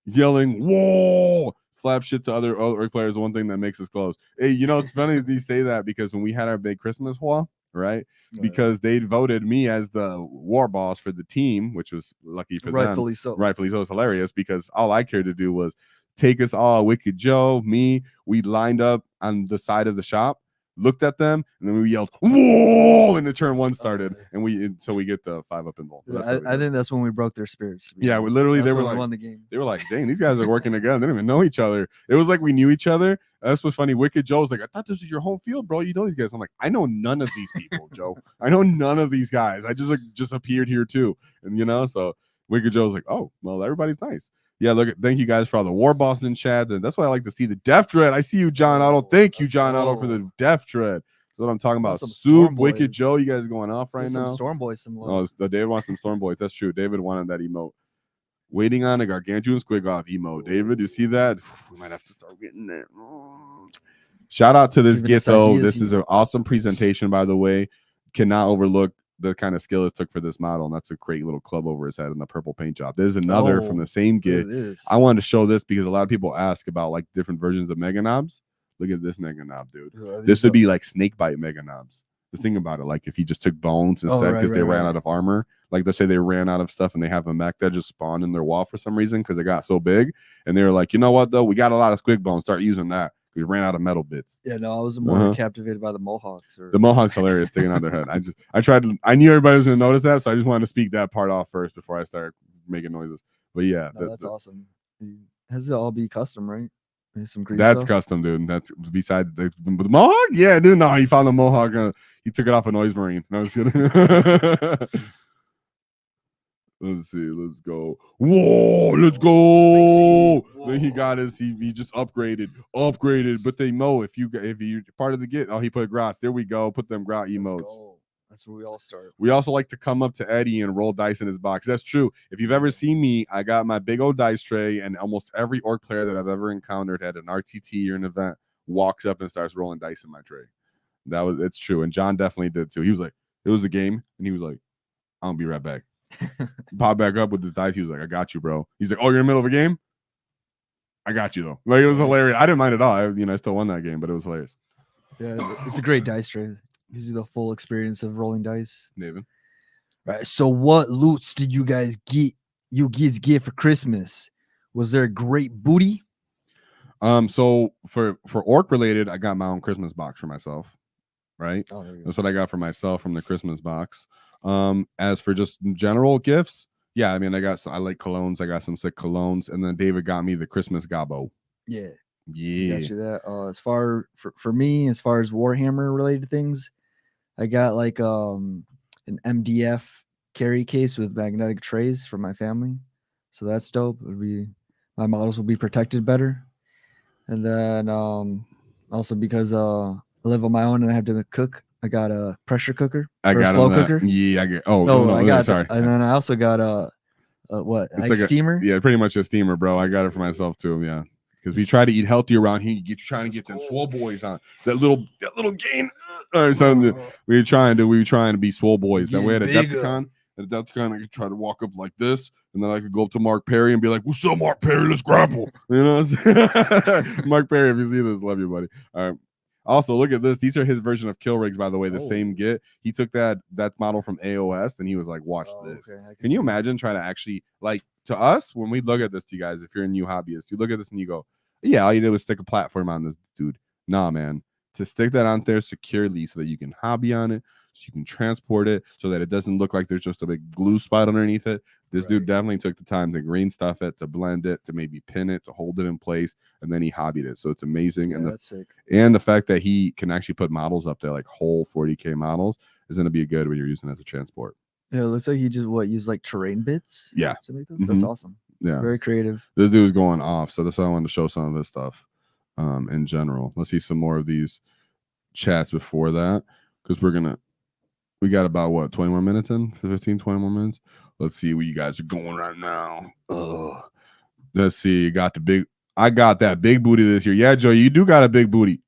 yelling, whoa, flap shit to other players. One thing that makes us close. Hey, you know, it's funny that you say that because when we had our big Christmas wall, right? Because they voted me as the war boss for the team, which was lucky for them. Rightfully so. It's hilarious because all I cared to do was take us all, Wicked Joe, me. We lined up on the side of the shop, looked at them, and then we yelled, whoa, and the turn 1 started, and so we get the 5 up involved. I think that's when we broke their spirits. Yeah, we literally, they were like, won the game. They were like, dang, these guys are working together. They didn't even know each other. It was like we knew each other. That's what's funny. Wicked Joe was like, I thought this was your home field, bro. You know these guys. I'm like, I know none of these people, Joe. I know none of these guys. I just appeared here too. And you know, so Wicked Joe was like, oh, well, everybody's nice. Yeah, look, thank you guys for all the War Boston chats. And that's why I like to see the Death Dread. I see you, John Otto. Thank you, John Otto, for the Death Dread. That's what I'm talking about. Soup, Wicked Joe, you guys going off right now? Storm Boys, some love. Oh, David wants some Storm Boys. That's true. David wanted that emote. Waiting on a gargantuan squig off emote. David, you see that? We might have to start getting that. Shout out to this Githo. This is an awesome presentation, by the way. Cannot overlook the kind of skill it took for this model, and that's a great little club over his head and the purple paint job. There's another from the same Git. I wanted to show this because a lot of people ask about like different versions of Mega Knobs. Look at this Mega Knob, dude. This would be like snake bite Mega Knobs. Just think about it, like if you just took bones instead because they ran out of armor. Like let's say they ran out of stuff and they have a mech that just spawned in their wall for some reason because it got so big, and they were like, you know what though, we got a lot of squig bones. Start using that We ran out of metal bits. Yeah, no, I was more captivated by the Mohawks. The Mohawks hilarious sticking out their head. I knew everybody was gonna notice that, so I just wanted to speak that part off first before I start making noises. But yeah, no, that's awesome. It has to all be custom, right? There's some green that's stuff. custom, dude. That's besides the Mohawk. Yeah, dude. No, he found the Mohawk. He took it off a Noise Marine. No, I was kidding. Let's see. Let's go. Whoa, let's go. Then he got his. He just upgraded. But they know if you're part of the get. Oh, he put Grots. There we go. Put them Grot emotes. That's where we all start. We also like to come up to Eddie and roll dice in his box. That's true. If you've ever seen me, I got my big old dice tray, and almost every orc player that I've ever encountered at an RTT or an event walks up and starts rolling dice in my tray. It's true. And John definitely did too. He was like, it was a game, and he was like, I'll be right back. Pop back up with his dice. He was like, I got you, bro. He's like, oh, you're in the middle of a game? I got you, though. Like, it was hilarious. I didn't mind at all. I still won that game, but it was hilarious. Yeah, it's a great dice tray. Gives you the full experience of rolling dice. David. Right. So what loots did you guys get? You kids get for Christmas? Was there a great booty? So for orc related, I got my own Christmas box for myself. Right. Oh, that's what I got for myself from the Christmas box. As for just general gifts, yeah, I mean, I like colognes. I got some sick colognes, and then David got me the Christmas gobbo. Yeah. Yeah. Got you that. As far for me, as far as Warhammer related things, I got like an MDF carry case with magnetic trays for my family. So that's dope. My models will be protected better. And then also because I live on my own and I have to cook, I got a pressure cooker. I got a slow cooker. Yeah, I get. Oh, no, I got. Sorry. And then I also got a steamer. Yeah, pretty much a steamer, bro. I got it for myself too. Yeah, because we try to eat healthy around here. You're trying to get them swole boys on that little gain or something. We were trying to be swole boys. Then we had a Adepticon. At Adepticon, I could try to walk up like this, and then I could go up to Mark Perry and be like, "What's up, Mark Perry? Let's grapple." You know, Mark Perry, if you see this, love you, buddy. All right. Also, look at this. These are his version of kill rigs, by the way. The same get. He took that model from AOS, and he was like, "Watch this." Okay, can you imagine trying to actually, like, to us, when we look at this, to you guys, if you're a new hobbyist, you look at this and you go, "Yeah, all you did was stick a platform on this, dude." Nah, man. To stick that on there securely so that you can hobby on it, so you can transport it, so that it doesn't look like there's just a big glue spot underneath it. This dude definitely took the time to green stuff it, to blend it, to maybe pin it, to hold it in place, and then he hobbied it. So it's amazing. Yeah, that's sick. And the fact that he can actually put models up there, like whole 40K models, is going to be good when you're using it as a transport. Yeah, it looks like he just used like terrain bits. Yeah, that's awesome. Yeah, very creative. This dude's going off. So that's why I wanted to show some of this stuff. In general, let's see some more of these chats before that, because we got about what, 20 more minutes in, 15, 20 more minutes. Let's see where you guys are going right now. Let's see. I got that big booty this year. Yeah, Joe, you do got a big booty.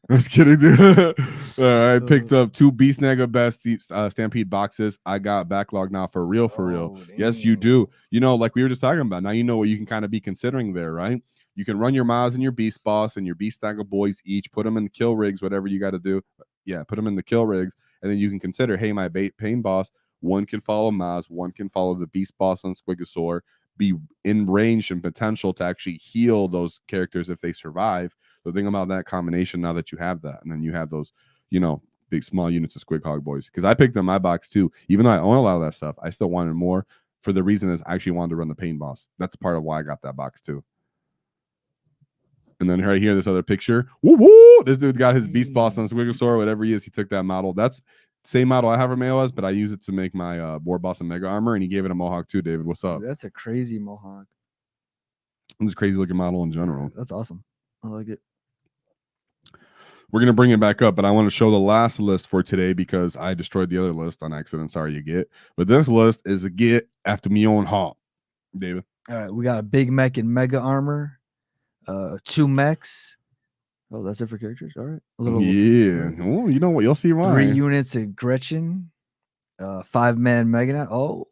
I'm just kidding, dude. All right, I picked up 2 Beast Nega Best Stampede boxes. I got backlog now for real. Damn. Yes, you do. You know, like we were just talking about. Now you know what you can kind of be considering there, right? You can run your Maz and your Beast Boss and your Beast Nega boys each. Put them in the kill rigs, whatever you got to do. Yeah, put them in the kill rigs, and then you can consider, hey, my pain boss, one can follow Maz, one can follow the Beast Boss on Squigosaur, be in range and potential to actually heal those characters if they survive. So think about that combination now that you have that, and then you have those, big small units of Squighog boys. Because I picked up my box too, even though I own a lot of that stuff, I still wanted more for the reason is I actually wanted to run the pain boss. That's part of why I got that box too. And then right here, this other picture. Woo woo! This dude got his Beast Boss on Squigosaur, whatever he is. He took that model. That's same model I have from AOS, but I use it to make my Boar Boss and Mega Armor, and he gave it a Mohawk too. David, what's up? That's a crazy Mohawk. It's a crazy looking model in general. That's awesome. I like it. We're going to bring it back up, but I want to show the last list for today because I destroyed the other list on accident. Sorry, you get. But this list is a get after me own heart. David. All right, we got a Big Mech and Mega Armor. 2 mechs. Oh, that's it for characters. All right. Oh, you know what? You'll see why. 3 units of Gretchen. 5-man Meganauts. Oh.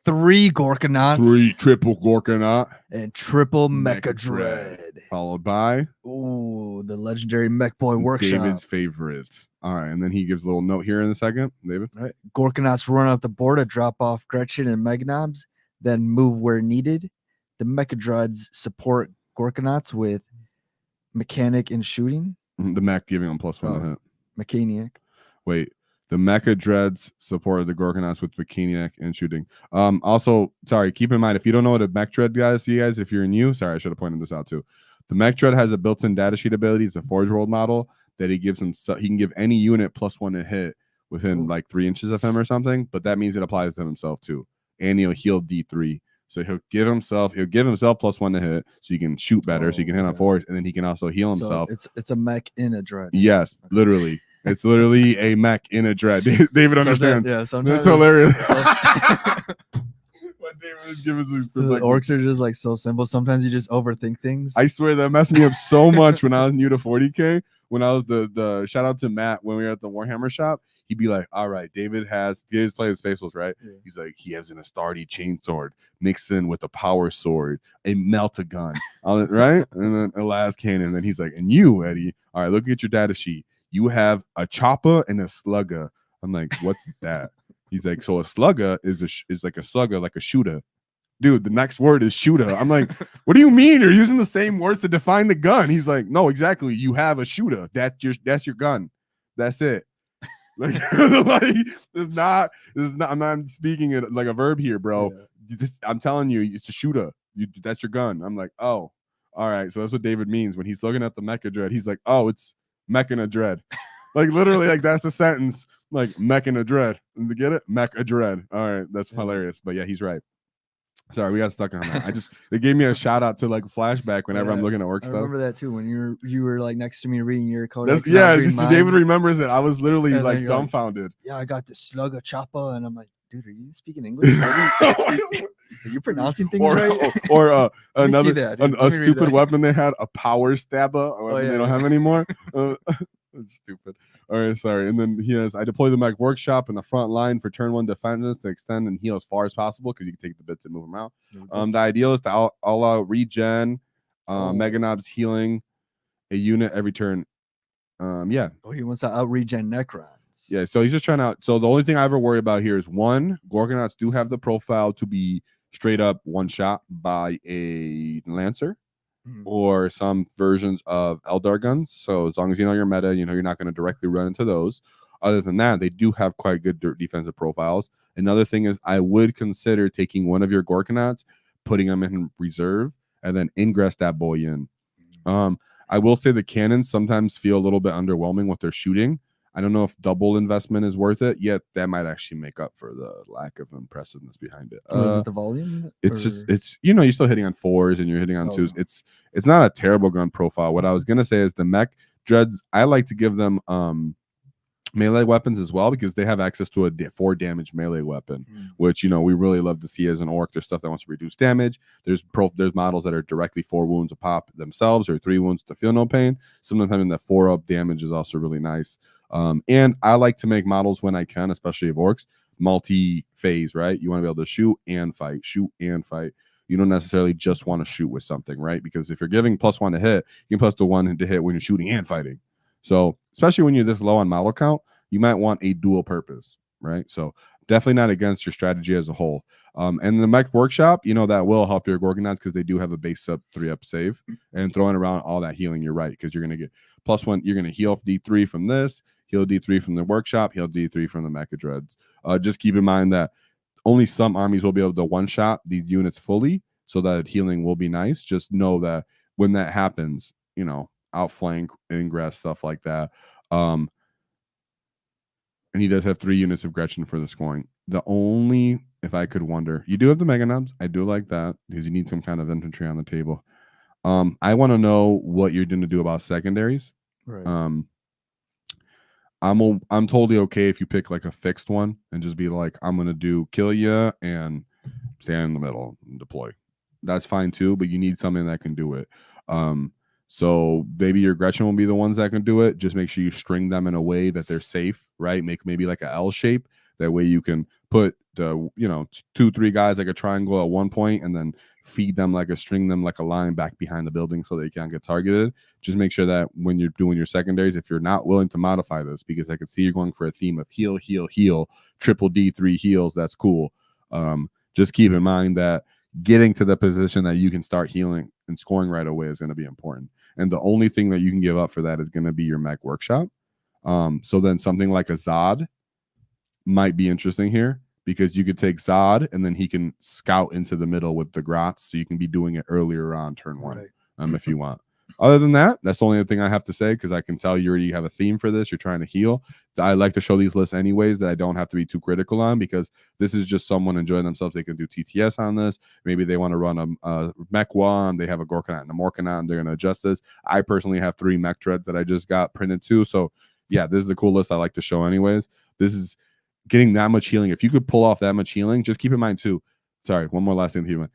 3 Gorkanauts. 3 triple Gorkanaut. And triple Mecha Dread. Followed by the legendary Mech Boy Workshop. David's favorite. All right, and then he gives a little note here in a second. David. All right. Gorkanauts run up the board to drop off Gretchen and Meganobs, then move where needed. The Mecha Dreads support Gorkanauts with Mechanic and shooting. The mech giving them +1 to hit. Mechanic. Wait, the Mecha Dreads supported the Gorgonauts with Bikiniac and shooting. Also, sorry, keep in mind, if you don't know what a Mech Dread guys, if you're new, sorry, I should have pointed this out too. The Mech Dread has a built-in datasheet ability. It's a Forge World model that he gives him. He can give any unit +1 to hit within like 3 inches of him or something, but that means it applies to himself too. And he'll heal D3. So he'll give himself +1 to hit, so you can shoot better, so you can hit on force, and then he can also heal himself. So it's a mech in a dread. Yes, literally. It's literally a mech in a dread. David understands. Sometimes it's hilarious. What David is giving us orcs are just like so simple. Sometimes you just overthink things. I swear that messed me up so much when I was new to 40K. When I was the shout out to Matt when we were at the Warhammer shop, he'd be like, "All right, David played Space Wolves, right?" Yeah. He's like, he has an Astarte chainsword mixed in with a power sword, a melt-a-gun, right? And then a last cannon. And then he's like, "And you, Eddie, all right, look at your data sheet. You have a chopper and a slugger." I'm like, "What's that?" He's like, "So a slugger is like a slugger, like a shooter." Dude, the next word is shooter. I'm like, what do you mean? You're using the same words to define the gun. He's like, no, exactly. You have a shooter. That's your gun. That's it. Like, there's not. I'm not speaking it like a verb here, bro. Yeah. I'm telling you, it's a shooter. That's your gun. I'm like, oh, all right. So that's what David means when he's looking at the Mecha Dread. He's like, oh, it's Mecha Dread. Like literally, like that's the sentence. Like Mecha Dread. And to get it, Mecha Dread. All right, that's hilarious. But yeah, he's right. Sorry, we got stuck on that. They gave me a shout out to like a flashback whenever I'm looking at work stuff. I remember that too when you were like next to me reading your code. David remembers it. I was literally like dumbfounded. Like, yeah, I got this slugger chopper, and I'm like, dude, are you speaking English? Are you pronouncing things right? Or another a stupid weapon they had, a power stabber, a weapon they don't have anymore. That's stupid. All right, sorry. And then I deploy the mech workshop in the front line for turn 1 defenses to extend and heal as far as possible because you can take the bits and move them out. The ideal is to all out regen, Mega Knobs healing a unit every turn. Yeah. Oh, he wants to out regen Necrons. Yeah, so he's just trying out. So the only thing I ever worry about here is one, Gorgonauts do have the profile to be straight up one shot by a Lancer. Or some versions of Eldar guns. So as long as you know your meta, you know you're not going to directly run into those. Other than that, they do have quite good defensive profiles. Another thing is I would consider taking one of your Gorgonauts, putting them in reserve, and then ingress that boy in. I will say the cannons sometimes feel a little bit underwhelming what they're shooting. I don't know if double investment is worth it, yet that might actually make up for the lack of impressiveness behind it. Is it the volume? It's you're still hitting on 4s and you're hitting on 2s. It's not a terrible gun profile. What I was gonna say is the Mech Dreads, I like to give them melee weapons as well because they have access to a 4 damage melee weapon, which we really love to see as an orc. There's stuff that wants to reduce damage. There's models that are directly 4 wounds a pop themselves or 3 wounds to feel no pain. Sometimes having that 4-up damage is also really nice. And I like to make models when I can, especially of orcs, multi-phase, right? You want to be able to shoot and fight. You don't necessarily just want to shoot with something, right? Because if you're giving +1 to hit, you can +1 to hit when you're shooting and fighting. So especially when you're this low on model count, you might want a dual purpose, right? So definitely not against your strategy as a whole. And the Mech Workshop, that will help your Gorgonauts because they do have a base up 3-up save. And throwing around all that healing, you're right, because you're going to get +1. You're going to heal D3 from this, heal D3 from the Workshop, heal D3 from the Mecha Dreads. Just keep in mind that only some armies will be able to one-shot these units fully, so that healing will be nice. Just know that when that happens, outflank, ingress, stuff like that. And he does have 3 units of Gretchen for the scoring. The only, if I could wonder, you do have the Mega Nubs. I do like that because you need some kind of infantry on the table. I want to know what you're going to do about secondaries. Right. I'm totally okay if you pick like a fixed one and just be like, I'm going to kill you and stand in the middle and deploy. That's fine too, but you need something that can do it. So maybe your Gretchen will be the ones that can do it. Just make sure you string them in a way that they're safe, right? Make maybe like a L shape. That way you can put the 2-3 guys like a triangle at one point and then string them like a line back behind the building so they can't get targeted. Just make sure that when you're doing your secondaries, if you're not willing to modify this, because I can see you're going for a theme of heal, heal, heal, triple D3 heals. That's cool. Just keep in mind that getting to the position that you can start healing and scoring right away is going to be important. and the only thing that you can give up for that is going to be your mech workshop. So then something like a Zod might be interesting here, because you could take Zod and then he can scout into the middle with the Grots, so you can be doing it earlier on turn one, if you want. Other than that, that's the only thing I have to say, because I can tell you already have a theme for this. You're trying to heal. I like to show these lists anyways that I don't have to be too critical on, because this is just someone enjoying themselves. They can do TTS on this. Maybe they want to run a mech one. They have a Gorkanaut and a Morkanaut, and they're going to adjust this. I personally have 3 mech treads that I just got printed too. So yeah, this is a cool list I like to show anyways. This is getting that much healing. If you could pull off that much healing, just keep in mind too. Sorry, one more last thing to keep in mind.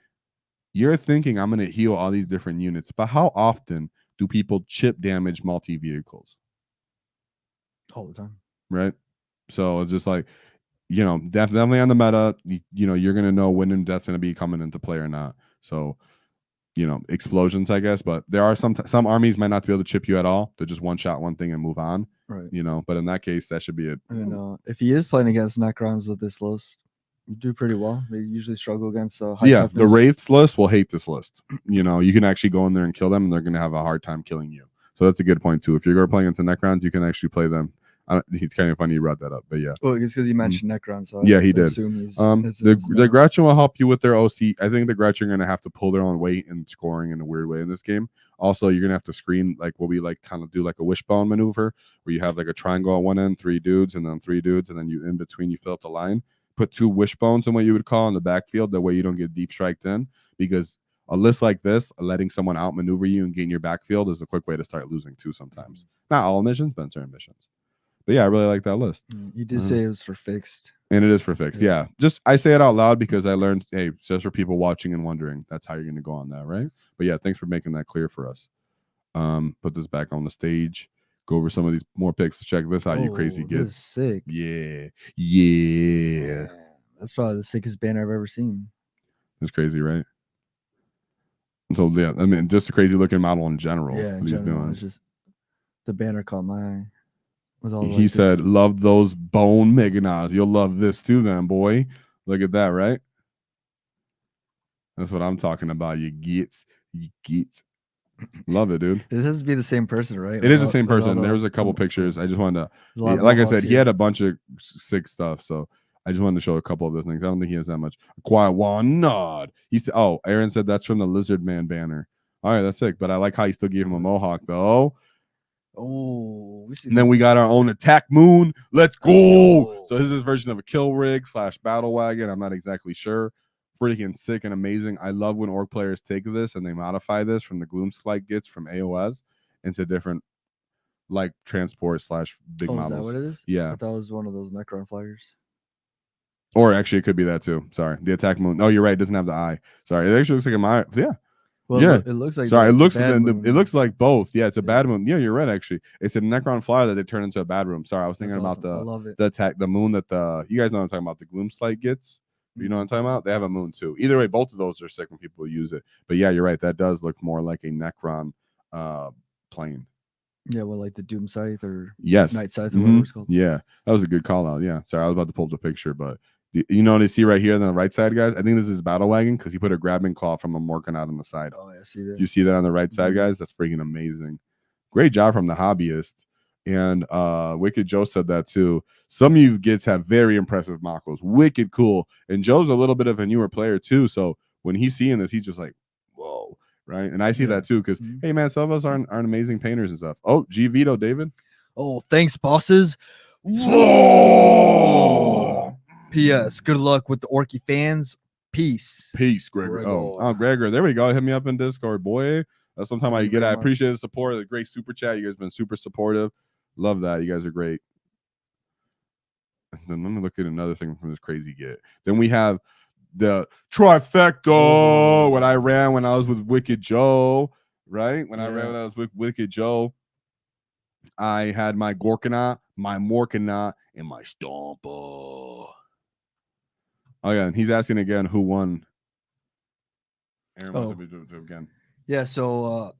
You're thinking I'm going to heal all these different units, but how often do people chip damage multi-vehicles? All the time. Right? So it's just like, definitely on the meta, you're going to know when and that's going to be coming into play or not. So, explosions, I guess, but there are some armies might not be able to chip you at all. They're just one shot one thing and move on. Right. But in that case, that should be it. And if he is playing against Necrons with this list, you do pretty well. They usually struggle against high toughness. The Wraiths list will hate this list. You can actually go in there and kill them, and they're going to have a hard time killing you. So that's a good point too. If you're going to play against the Necrons, you can actually play them. It's kind of funny you brought that up, but yeah. Well, it's because you mentioned Necron, so yeah, he did. Assume he's, the Gretchen will help you with their OC. I think the Gretchen are going to have to pull their own weight and scoring in a weird way in this game. Also, you're going to have to screen like what we like kind of do like a wishbone maneuver, where you have like a triangle at one end, 3 dudes, and then 3 dudes, and then you in between you fill up the line. Put 2 wishbones in what you would call in the backfield. That way you don't get deep striked in, because a list like this, letting someone outmaneuver you and gain your backfield is a quick way to start losing too sometimes. Not all missions, but in certain missions. But yeah, I really like that list. You did say it was for fixed. And it is for fixed. Yeah. Just I say it out loud because I learned, hey, just for people watching and wondering, that's how you're going to go on that, right? But yeah, thanks for making that clear for us. Put this back on the stage. Go over some of these more picks. Check this out, you crazy kid. This is sick. Yeah. That's probably the sickest banner I've ever seen. It's crazy, right? So yeah, I mean, just a crazy looking model in general. Yeah, in general, it's just the banner caught my eye. He said, love those bone Meganauts. You'll love this too then, boy. Look at that, right? That's what I'm talking about. You get. Love it, dude. This has to be the same person, right? It is the same person. There was a couple pictures. I just wanted to, like I said, he had a bunch of sick stuff. So I just wanted to show a couple of the things. I don't think he has that much. Quiet one nod. He said, oh, Aaron said that's from the Lizard Man banner. All right, that's sick. But I like how he still gave him a mohawk, though. Oh, and then we got our own attack moon. Let's go. So this is his version of a kill rig / battle wagon. I'm not exactly sure. Freaking sick and amazing. I love when orc players take this and they modify this from the Gloomspite gets from AOS into different like transport / big models. Is that what it is? Yeah. I thought it was one of those Necron flyers. Or actually, it could be that too. Sorry. The attack moon. Oh, you're right. It doesn't have the eye. Sorry. It actually looks like a eye. Yeah. Well, yeah, it looks like. Sorry, it looks like both. Yeah, it's a bad moon. Yeah, you're right. Actually, it's a Necron flyer that they turn into a bad room. Sorry, I was thinking about the attack, the moon that you guys know what I'm talking about. The Gloomspite gets. You know what I'm talking about? They have a moon too. Either way, both of those are sick when people use it. But yeah, you're right. That does look more like a Necron plane. Yeah, well, like the Doom Scythe or Night Scythe or whatever it's called. Yeah, that was a good call out. Yeah, sorry, I was about to pull up the picture, but you know what you see right here on the right side, guys? I think this is battle wagon because he put a grabbing claw from a Morkanaut on the side. Oh, I see that. You see that on the right side, guys? That's freaking amazing. Great job from the hobbyist. And Wicked Joe said that too. Some of you kids have very impressive Makos. Wicked cool. And Joe's a little bit of a newer player too. So when he's seeing this, he's just like, whoa. Right. And I see that too. Because hey man, some of us aren't amazing painters and stuff. Oh, G Vito, David. Oh, thanks, bosses. Whoa. P.S. Good luck with the Orky fans. Peace. Peace, Gregor. Oh, Gregor. There we go. Hit me up in Discord, boy. That's sometimes I get. I appreciate the support. The great super chat. You guys have been super supportive. Love that. You guys are great. And then let me look at another thing from this crazy get. Then we have the trifecta. When I ran when I was with Wicked Joe, right? When I was with Wicked Joe, I had my Gorkanaut, my Morkanaut, and my Stomper. Oh yeah, and he's asking again who won. Aaron wants to do again. Yeah, so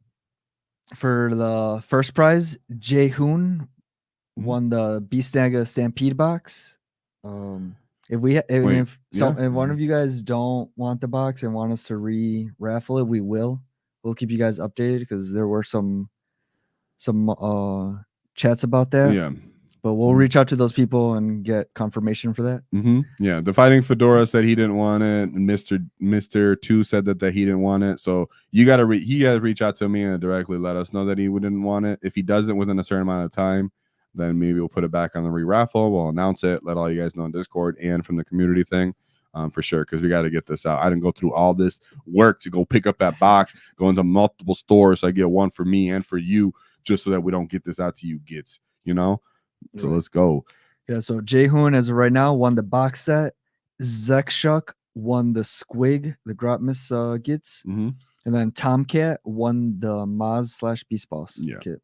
for the first prize, Jay Hoon won the Beastnaga Stampede box. If one of you guys don't want the box and want us to re-raffle it, we will. we'll keep you guys updated because there were some chats about that. Yeah. But we'll reach out to those people and get confirmation for that. Yeah, the Fighting Fedora said he didn't want it, and Mister Two said that he didn't want it. So he got to reach out to me and directly let us know that he didn't want it. If he doesn't within a certain amount of time, then maybe we'll put it back on the re-raffle. We'll announce it, let all you guys know on Discord and from the community thing, for sure, because we got to get this out. I didn't go through all this work to go pick up that box, go into multiple stores, so I get one for me and for you, just so that we don't get this out to you gits, you know. So let's go. Yeah, so Jaehoon as of right now won the box set. Zekshuk won the Squig, the Grotmus Gits. And then Tomcat won the Maz/Beast Boss kit.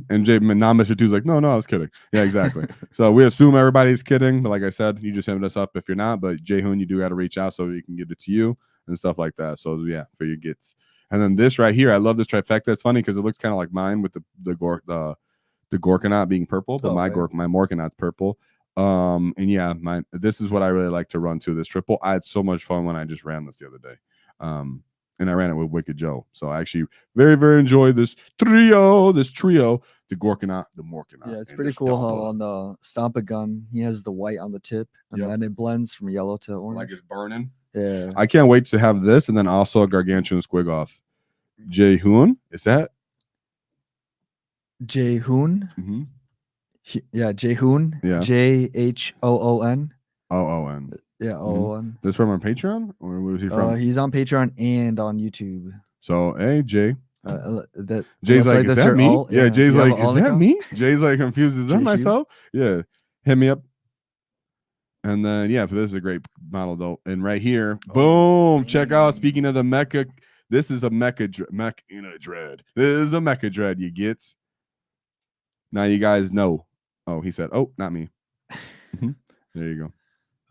And now Mr. Two's like, no, I was kidding. Yeah, exactly. So we assume everybody's kidding, but like I said, you just hit us up if you're not. But Jaehoon, you do got to reach out so we can get it to you and stuff like that. So yeah, for your gits. And then this right here, I love this trifecta. It's funny because it looks kind of like mine with the Gorkanaut being purple, but my Morkanaut's purple. And yeah, this is what I really like to run to, this triple. I had so much fun when I just ran this the other day. And I ran it with Wicked Joe. So I actually very, very enjoy this trio, the Gorkanaut, the Morkanaut. Yeah, it's pretty cool how on the Stompa gun, he has the white on the tip, and then it blends from yellow to orange. Like it's burning. Yeah. I can't wait to have this, and then also a Gargantuan Squig off. Jaehoon, is that? Jaehoon. Yeah, Jaehoon. Yeah. Jhoon. OON. Yeah, OON. This from our Patreon, or where was he from? He's on Patreon and on YouTube. So, hey, Jay. Jay's like, is that me? Yeah, Jay's like, is that me? Jay's like confused. Is that myself? Yeah. Hit me up. And then, yeah, this is a great model, though. And right here, boom, check out. Speaking of the Mecha, this is a Mecha Dread. This is a Mecha Dread, you gets. Now you guys know. Oh, he said, oh, not me. There you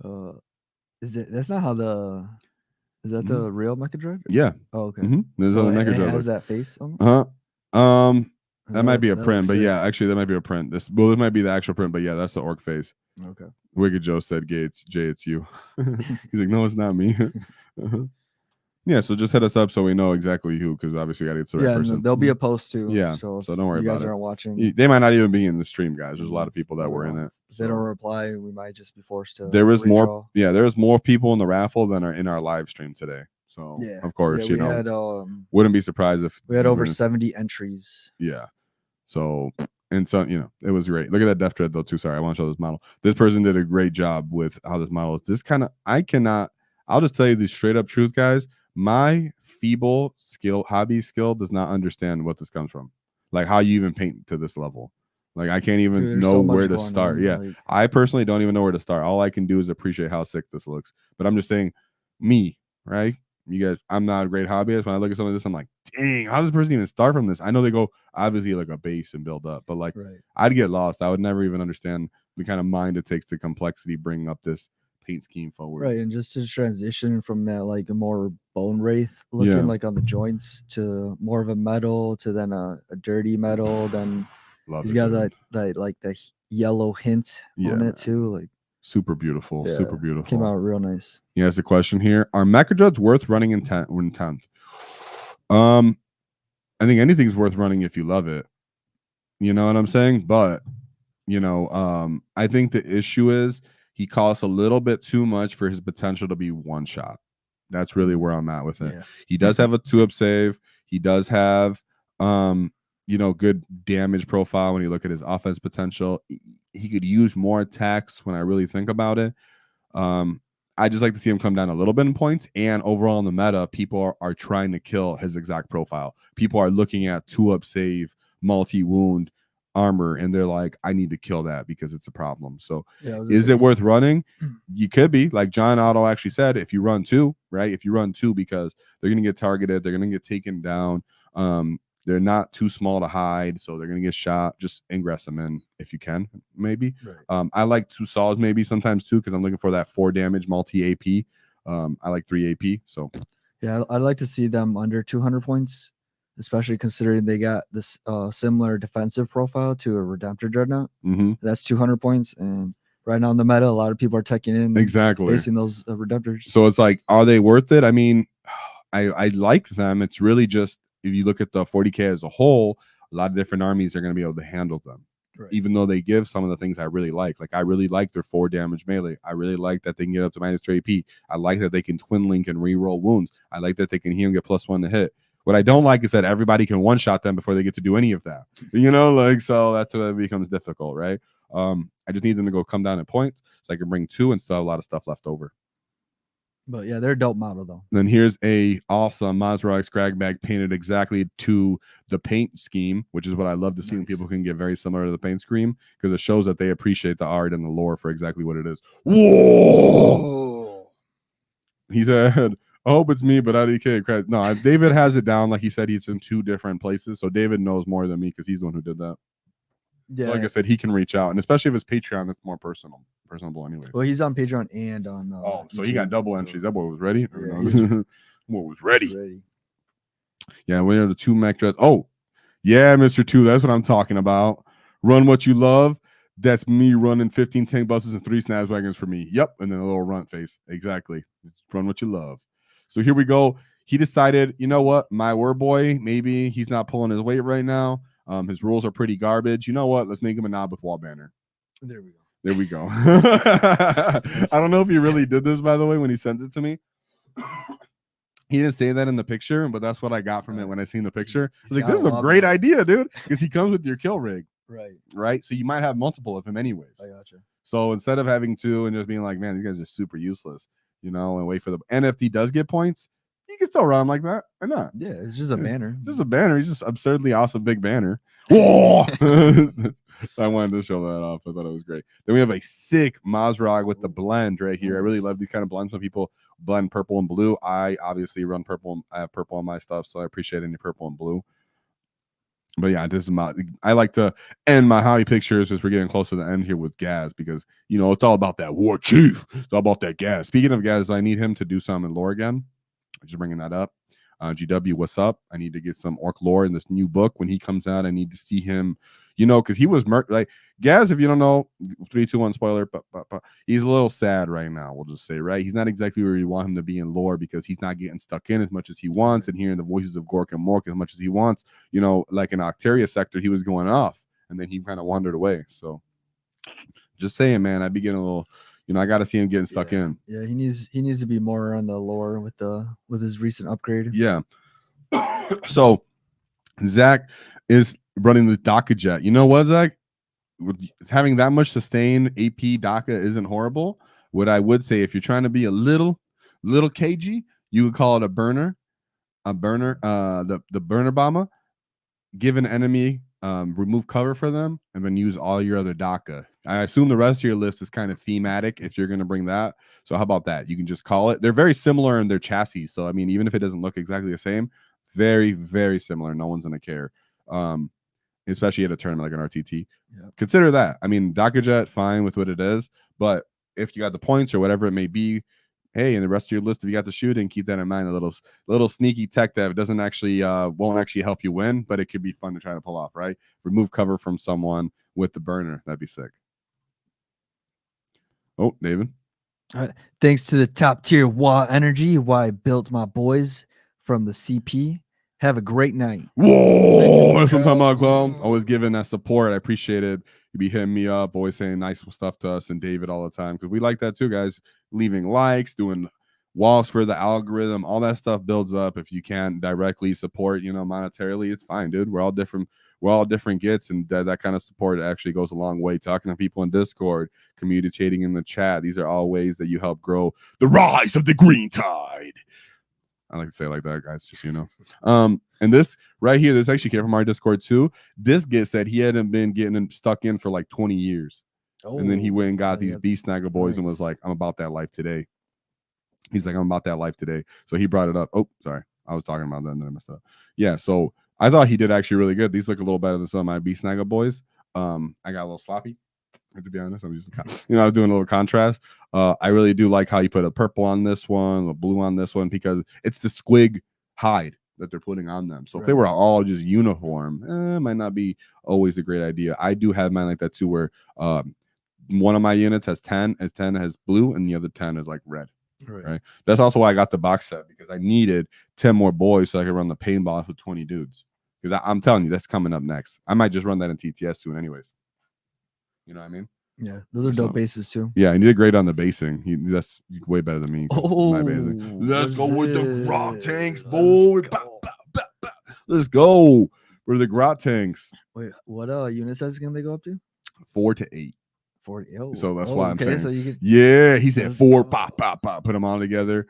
go. That's not how the... Is that the real Mecha Dread? Yeah. Oh, okay. There's other Mecha Dread. Has that face on it? That might be a print, but yeah, actually, that might be a print. This might be the actual print, but yeah, that's the orc face. Okay. Wicked Joe said, Jay, it's you. He's like, no, it's not me. Yeah, so just hit us up so we know exactly who, because obviously we got to get to the right person. There'll be a post too. Yeah, so don't worry about it. You guys aren't watching. They might not even be in the stream, guys. There's a lot of people that were in it. If they don't reply, we might just be forced to. There was more. Yeah, there was more people in the raffle than are in our live stream today. So of course, you know, wouldn't be surprised if we had over 70 entries. Yeah. So, and so, you know, it was great. Look at that Death Dread though too. Sorry, I want to show this model. This person did a great job with how this model is. This kind of, I'll just tell you the straight up truth, guys. My feeble hobby skill does not understand what this comes from. Like how you even paint to this level. Like I can't even know where to start. Yeah. I personally don't even know where to start. All I can do is appreciate how sick this looks. But I'm just saying, me, right? You guys, I'm not a great hobbyist. When I look at some of this, I'm like, dang, how does this person even start from this? I know they go obviously like a base and build up, but like I'd get lost. I would never even understand the kind of mind it takes to complexity bringing up this paint scheme forward. Right, and just to transition from that like a more bone wraith looking like on the joints to more of a metal to then a dirty metal. Then he's got that like the yellow hint on it too. Like super beautiful, super beautiful. Came out real nice. He has a question here. Are Mecha Dreads worth running in 10th? I think anything's worth running if you love it. You know what I'm saying? But, you know, I think the issue is he costs a little bit too much for his potential to be one shot. That's really where I'm at with it. Yeah. He does have a 2-up save. He does have, you know, good damage profile when you look at his offense potential. He could use more attacks when I really think about it. I just like to see him come down a little bit in points, and overall in the meta, people are trying to kill his exact profile. People are looking at 2-up save, multi-wound armor, and they're like, I need to kill that because it's a problem. So is it worth running? You could be, like John Otto actually said, if you run 2, right? If you run 2, because they're going to get targeted, they're going to get taken down. They're not too small to hide, so they're going to get shot. Just ingress them in if you can, maybe. Right. I like 2 saws maybe sometimes too, because I'm looking for that 4 damage multi-AP. I like 3 AP. So yeah, I'd like to see them under 200 points, especially considering they got this similar defensive profile to a Redemptor Dreadnought. That's 200 points, and right now in the meta, a lot of people are teching in facing those Redemptors. So it's like, are they worth it? I mean, I like them. It's really just if you look at the 40K as a whole, a lot of different armies are going to be able to handle them. Right. Even though they give some of the things I really like. Like I really like their 4 damage melee. I really like that they can get up to -3 AP. I like that they can twin link and reroll wounds. I like that they can heal and get +1 to hit. What I don't like is that everybody can one-shot them before they get to do any of that. Like, so that's where it becomes difficult, right? I just need them to go come down in points so I can bring 2 and still have a lot of stuff left over. But yeah, they're a dope model though. Then here's a awesome WAAAGH scrag bag painted exactly to the paint scheme, which is what I love to see when people can get very similar to the paint scheme, because it shows that they appreciate the art and the lore for exactly what it is. Whoa! He said, I hope it's me, but IDK. No, David has it down. Like he said, he's in 2 different places. So David knows more than me because he's the one who did that. Yeah. So like I said, he can reach out. And especially if it's Patreon, it's more personable anyway. Well, he's on Patreon and on so he got double entries. That boy was ready. Yeah, that boy was ready. Yeah, we have the 2 mech dress. Oh, yeah, Mr. 2. That's what I'm talking about. Run what you love. That's me running 15 tank buses and 3 snaz wagons for me. Yep. And then a little runt face. Exactly. Run what you love. So here we go. He decided, you know what? My word boy, maybe he's not pulling his weight right now. His rules are pretty garbage. You know what? Let's make him a knob with wall banner. There we go. There we go. I don't know if he really did this, by the way, when he sent it to me. He didn't say that in the picture, but that's what I got from it when I seen the picture. I was like, this is a great idea, dude, because he comes with your kill rig. Right. So you might have multiple of him anyways. I gotcha. So instead of having 2 and just being like, man, these guys are super useless, and wait for the NFT does get points, you can still run him like that. Why not? Yeah, it's just a banner. It's just a banner. He's just absurdly awesome big banner. Whoa! I wanted to show that off. I thought it was great. Then we have a sick WAAAGH with the blend right here. I really love these kind of blends. Some people blend purple and blue. I obviously run purple. I have purple on my stuff, so I appreciate any purple and blue. But yeah, this is I like to end my hobby pictures as we're getting close to the end here with Gaz, because it's all about that war chief. It's all about that Gaz. Speaking of Gaz, I need him to do some in lore again. Just bringing that up. GW, what's up? I need to get some orc lore in this new book. When he comes out, I need to see him, because he was like Gaz. If you don't know, 3, 2, 1 spoiler, but he's a little sad right now. We'll just say, right? He's not exactly where you want him to be in lore, because he's not getting stuck in as much as he wants and hearing the voices of Gork and Mork as much as he wants. Like in Octaria sector, he was going off and then he kind of wandered away. So just saying, man, I'd be getting a little. I got to see him getting stuck in. Yeah, he needs to be more on the lore with his recent upgrade. Yeah. So Zach is running the DACA jet. You know what, Zach? Having that much sustained AP DACA isn't horrible. What I would say, if you're trying to be a little cagey, you would call it a burner. The burner bomber. Give an enemy remove cover for them, and then use all your other DACA. I assume the rest of your list is kind of thematic if you're going to bring that. So how about that? You can just call it. They're very similar in their chassis. So, I mean, even if it doesn't look exactly the same, very, very similar. No one's going to care, especially at a tournament like an RTT. Yep. Consider that. I mean, DACA jet, fine with what it is. But if you got the points or whatever it may be, hey, in the rest of your list, if you got the shooting, keep that in mind. A little sneaky tech that doesn't actually won't actually help you win, but it could be fun to try to pull off, right? Remove cover from someone with the burner. That'd be sick. Oh, David. All right. Thanks to the top tier WAAAGH Energy, why I built my boys from the CP. Have a great night. Whoa, that's what I'm talking about, Clown. Always giving that support. I appreciate it. You be hitting me up, always saying nice stuff to us and David all the time, because we like that too, guys. Leaving likes, doing walks for the algorithm, all that stuff builds up. If you can't directly support, monetarily, it's fine, dude. We're all different. We're all different gets, and that kind of support actually goes a long way. Talking to people in Discord, communicating in the chat. These are all ways that you help grow the rise of the green tide. I like to say it like that, guys, just and this right here, this actually came from our Discord too. This get said he hadn't been getting stuck in for like 20 years. Oh, and then he went and got these beast snagger boys and was like, I'm about that life today. He's like, I'm about that life today. So he brought it up. Oh, sorry. I was talking about that and then I messed up. Yeah, so I thought he did actually really good. These look a little better than some of my beast snagger boys. I got a little sloppy. To be honest, I'm using, I was doing a little contrast. I really do like how you put a purple on this one, a blue on this one, because it's the squig hide that they're putting on them. So if they were all just uniform, it might not be always a great idea. I do have mine like that too, where one of my units has 10, has blue, and the other 10 is like red. Right. That's also why I got the box set, because I needed 10 more boys so I could run the paintballs with 20 dudes. Because I'm telling you, that's coming up next. I might just run that in TTS soon, anyways. You know what I mean? Yeah, those are dope bases too. Yeah, and he did great on the basing. That's way better than me. My basing. Oh, Let's go with the grot tanks, boy. Let's go for the grot tanks. Wait, what unit size can they go up to? 4 to 8. 40. Oh, So that's why I'm saying. So you could, yeah, he said 4, pop, put them all together.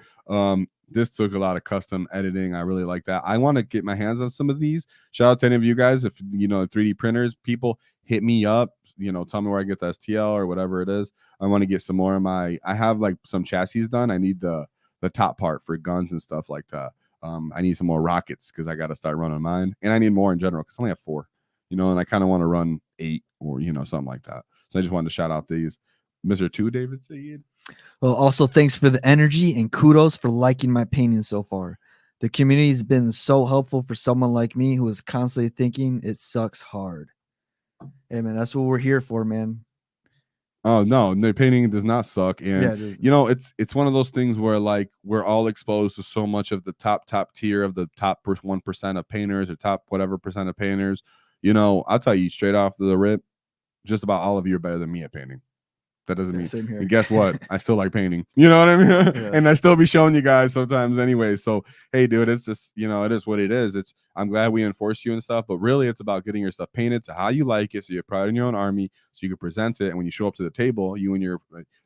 This took a lot of custom editing. I really like that. I want to get my hands on some of these. Shout out to any of you guys. If you know 3D printers, people, hit me up. Tell me where I get the STL or whatever it is. I want to get some more of I have like some chassis done. I need the top part for guns and stuff like that. I need some more rockets because I got to start running mine, and I need more in general because I only have 4. And I kind of want to run 8 or something like that. So I just wanted to shout out these. Mr. 2 David Said. Well, also thanks for the energy and kudos for liking my painting so far. The community has been so helpful for someone like me who is constantly thinking it sucks hard. Hey man, that's what we're here for, man. Oh no, the painting does not suck, and it's one of those things where like we're all exposed to so much of the top tier of the top 1% of painters or top whatever percent of painters. I'll tell you straight off the rip, just about all of you are better than me at painting. That doesn't mean. Same here. And guess what? I still like painting. You know what I mean? Yeah. And I still be showing you guys sometimes anyway. So hey, dude, it's just it is what it is. I'm glad we enforce you and stuff, but really it's about getting your stuff painted to how you like it, so you're proud in your own army, so you can present it, and when you show up to the table, you and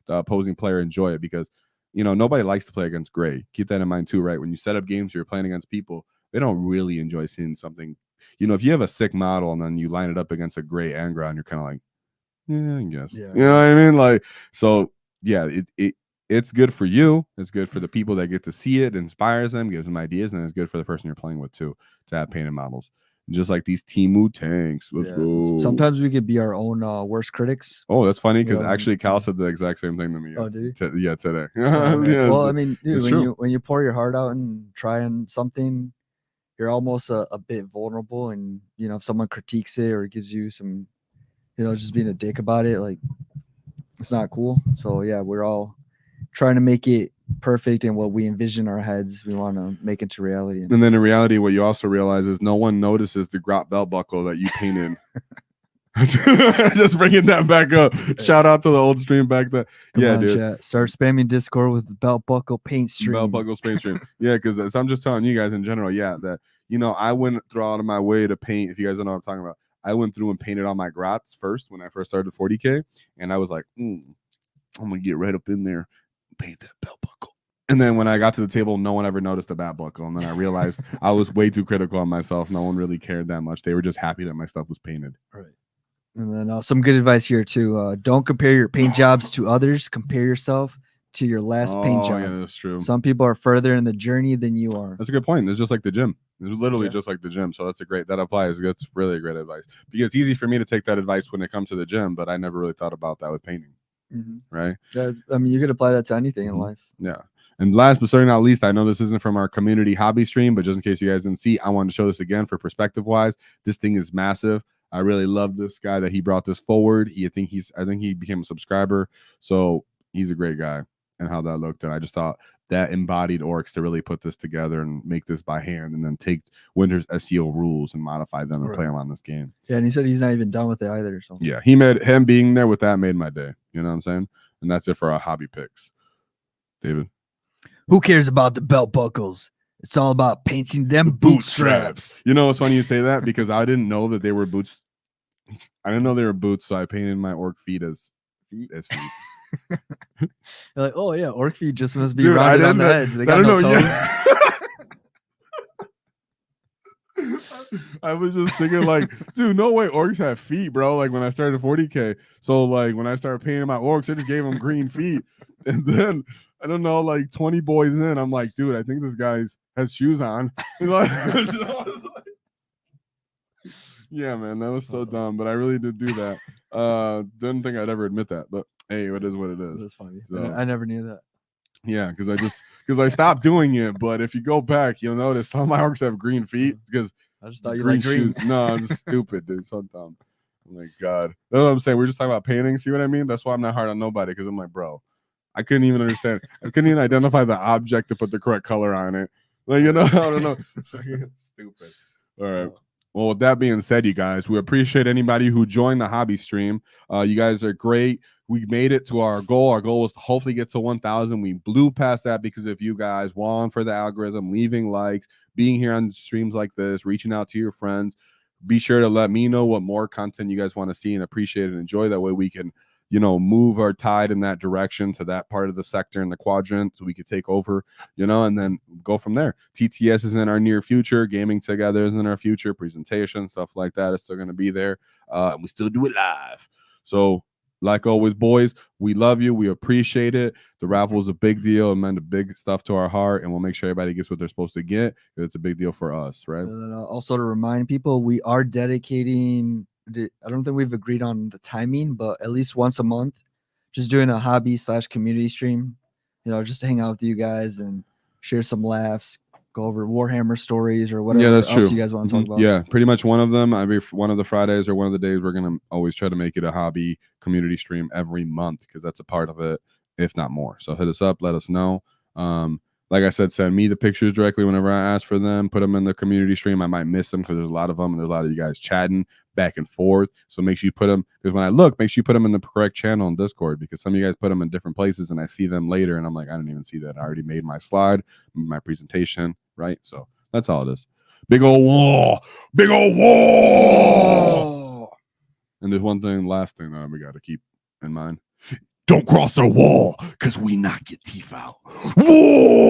the opposing player enjoy it, because nobody likes to play against gray. Keep that in mind too, right? When you set up games, you're playing against people. They don't really enjoy seeing something. If you have a sick model and then you line it up against a gray Angra, and you're kind of like, yeah, I guess. Yeah. You know what I mean? Like, so yeah, it's good for you. It's good for the people that get to see it. It inspires them, gives them ideas, and it's good for the person you're playing with too, to have painted models. Just like these Temu tanks. Let's go. Sometimes we could be our own worst critics. Oh, that's funny, because actually Cal said the exact same thing to me. Oh, did he? Yeah, today. Yeah, well, I mean, dude, when you pour your heart out and try on something, you're almost a bit vulnerable, and if someone critiques it or gives you some just being a dick about it, like, it's not cool. So yeah, we're all trying to make it perfect, and what we envision in our heads, we want to make into reality. And then in reality, what you also realize is no one notices the grot belt buckle that you painted. Just bringing that back up. Shout out to the old stream back then. Come on, dude. Chat. Start spamming Discord with belt buckle paint stream. Belt buckle paint stream. Yeah, because I'm just telling you guys in general, that I went through out of my way to paint. If you guys don't know what I'm talking about, I went through and painted all my grots first when I first started 40K, and I was like, I'm gonna get right up in there, paint that belt buckle. And then when I got to the table, no one ever noticed the belt buckle, and then I realized I was way too critical on myself. No one really cared that much. They were just happy that my stuff was painted. Right. And then some good advice here too. Don't compare your paint jobs to others. Compare yourself to your last paint job. Yeah, that's true. Some people are further in the journey than you are. That's a good point. It's just like the gym. It's literally just like the gym. So that applies. That's really a great advice, because it's easy for me to take that advice when it comes to the gym, but I never really thought about that with painting. Mm-hmm. Right. Yeah, I mean, you could apply that to anything in life. Yeah. And last but certainly not least, I know this isn't from our community hobby stream, but just in case you guys didn't see, I wanted to show this again for perspective wise. This thing is massive. I really love this guy that he brought this forward. I think he became a subscriber. So he's a great guy, and how that looked. And I just thought that embodied Orks to really put this together and make this by hand, and then take Winter's SEO rules and modify them and play them on this game. Yeah, and he said he's not even done with it either. So yeah, him being there with that made my day. You know what I'm saying? And that's it for our hobby picks. David, who cares about the belt buckles? It's all about painting them bootstraps. You know, it's funny you say that, because I didn't know that they were boots. I didn't know they were boots, so I painted my orc feet as feet. You're like, oh yeah, orc feet just must be rounded on the edge. They got no toes. I was just thinking, like, dude, no way orcs have feet, bro. Like when I started 40K, so like when I started painting my orcs, I just gave them green feet, and then I don't know, like 20 boys in, I'm like, dude, I think this guy's has shoes on. Yeah, man, that was so dumb, but I really did do that. Didn't think I'd ever admit that, but hey, it is what it is. That's funny. So, I never knew that. Yeah, because I stopped doing it. But if you go back, you'll notice some of my orcs have green feet, because I just thought you liked green shoes. No, I'm just stupid, dude. So dumb. Oh my god, that's what I'm saying. We're just talking about painting. See what I mean? That's why I'm not hard on nobody, because I'm like, bro, I couldn't even understand. I couldn't even identify the object to put the correct color on it. Like, you know, I don't know. Stupid. All right. Well, with that being said, you guys, we appreciate anybody who joined the hobby stream. You guys are great. We made it to our goal. Our goal was to hopefully get to 1,000. We blew past that because of you guys, wallin' for the algorithm, leaving likes, being here on streams like this, reaching out to your friends. Be sure to let me know what more content you guys want to see and appreciate and enjoy. That way we can, you know, move our tide in that direction to that part of the sector in the quadrant so we could take over, you know, and then go from there. TTS is in our near future. Gaming together is in our future. Presentation, stuff like that is still going to be there. And we still do it live. So, like always, boys, we love you. We appreciate it. The raffle is a big deal. It meant a big stuff to our heart, and we'll make sure everybody gets what they're supposed to get. It's a big deal for us, right? And also to remind people, we are dedicating. I don't think we've agreed on the timing, but at least once a month, just doing a hobby/community stream. You know, just to hang out with you guys and share some laughs, go over Warhammer stories or whatever else you guys want to talk about. Yeah, pretty much one of them. Every one of the Fridays or one of the days, we're gonna always try to make it a hobby community stream every month because that's a part of it, if not more. So hit us up, let us know. Like I said, send me the pictures directly whenever I ask for them. Put them in the community stream. I might miss them because there's a lot of them and there's a lot of you guys chatting back and forth. So make sure you put them, because when I look, make sure you put them in the correct channel on Discord, because some of you guys put them in different places and I see them later and I'm like, I didn't even see that. I already made my slide, my presentation, right? So that's all it is. Big old wall. Big old wall. And there's one thing, last thing that we got to keep in mind. Don't cross the wall, because we knock your teeth out. Whoa!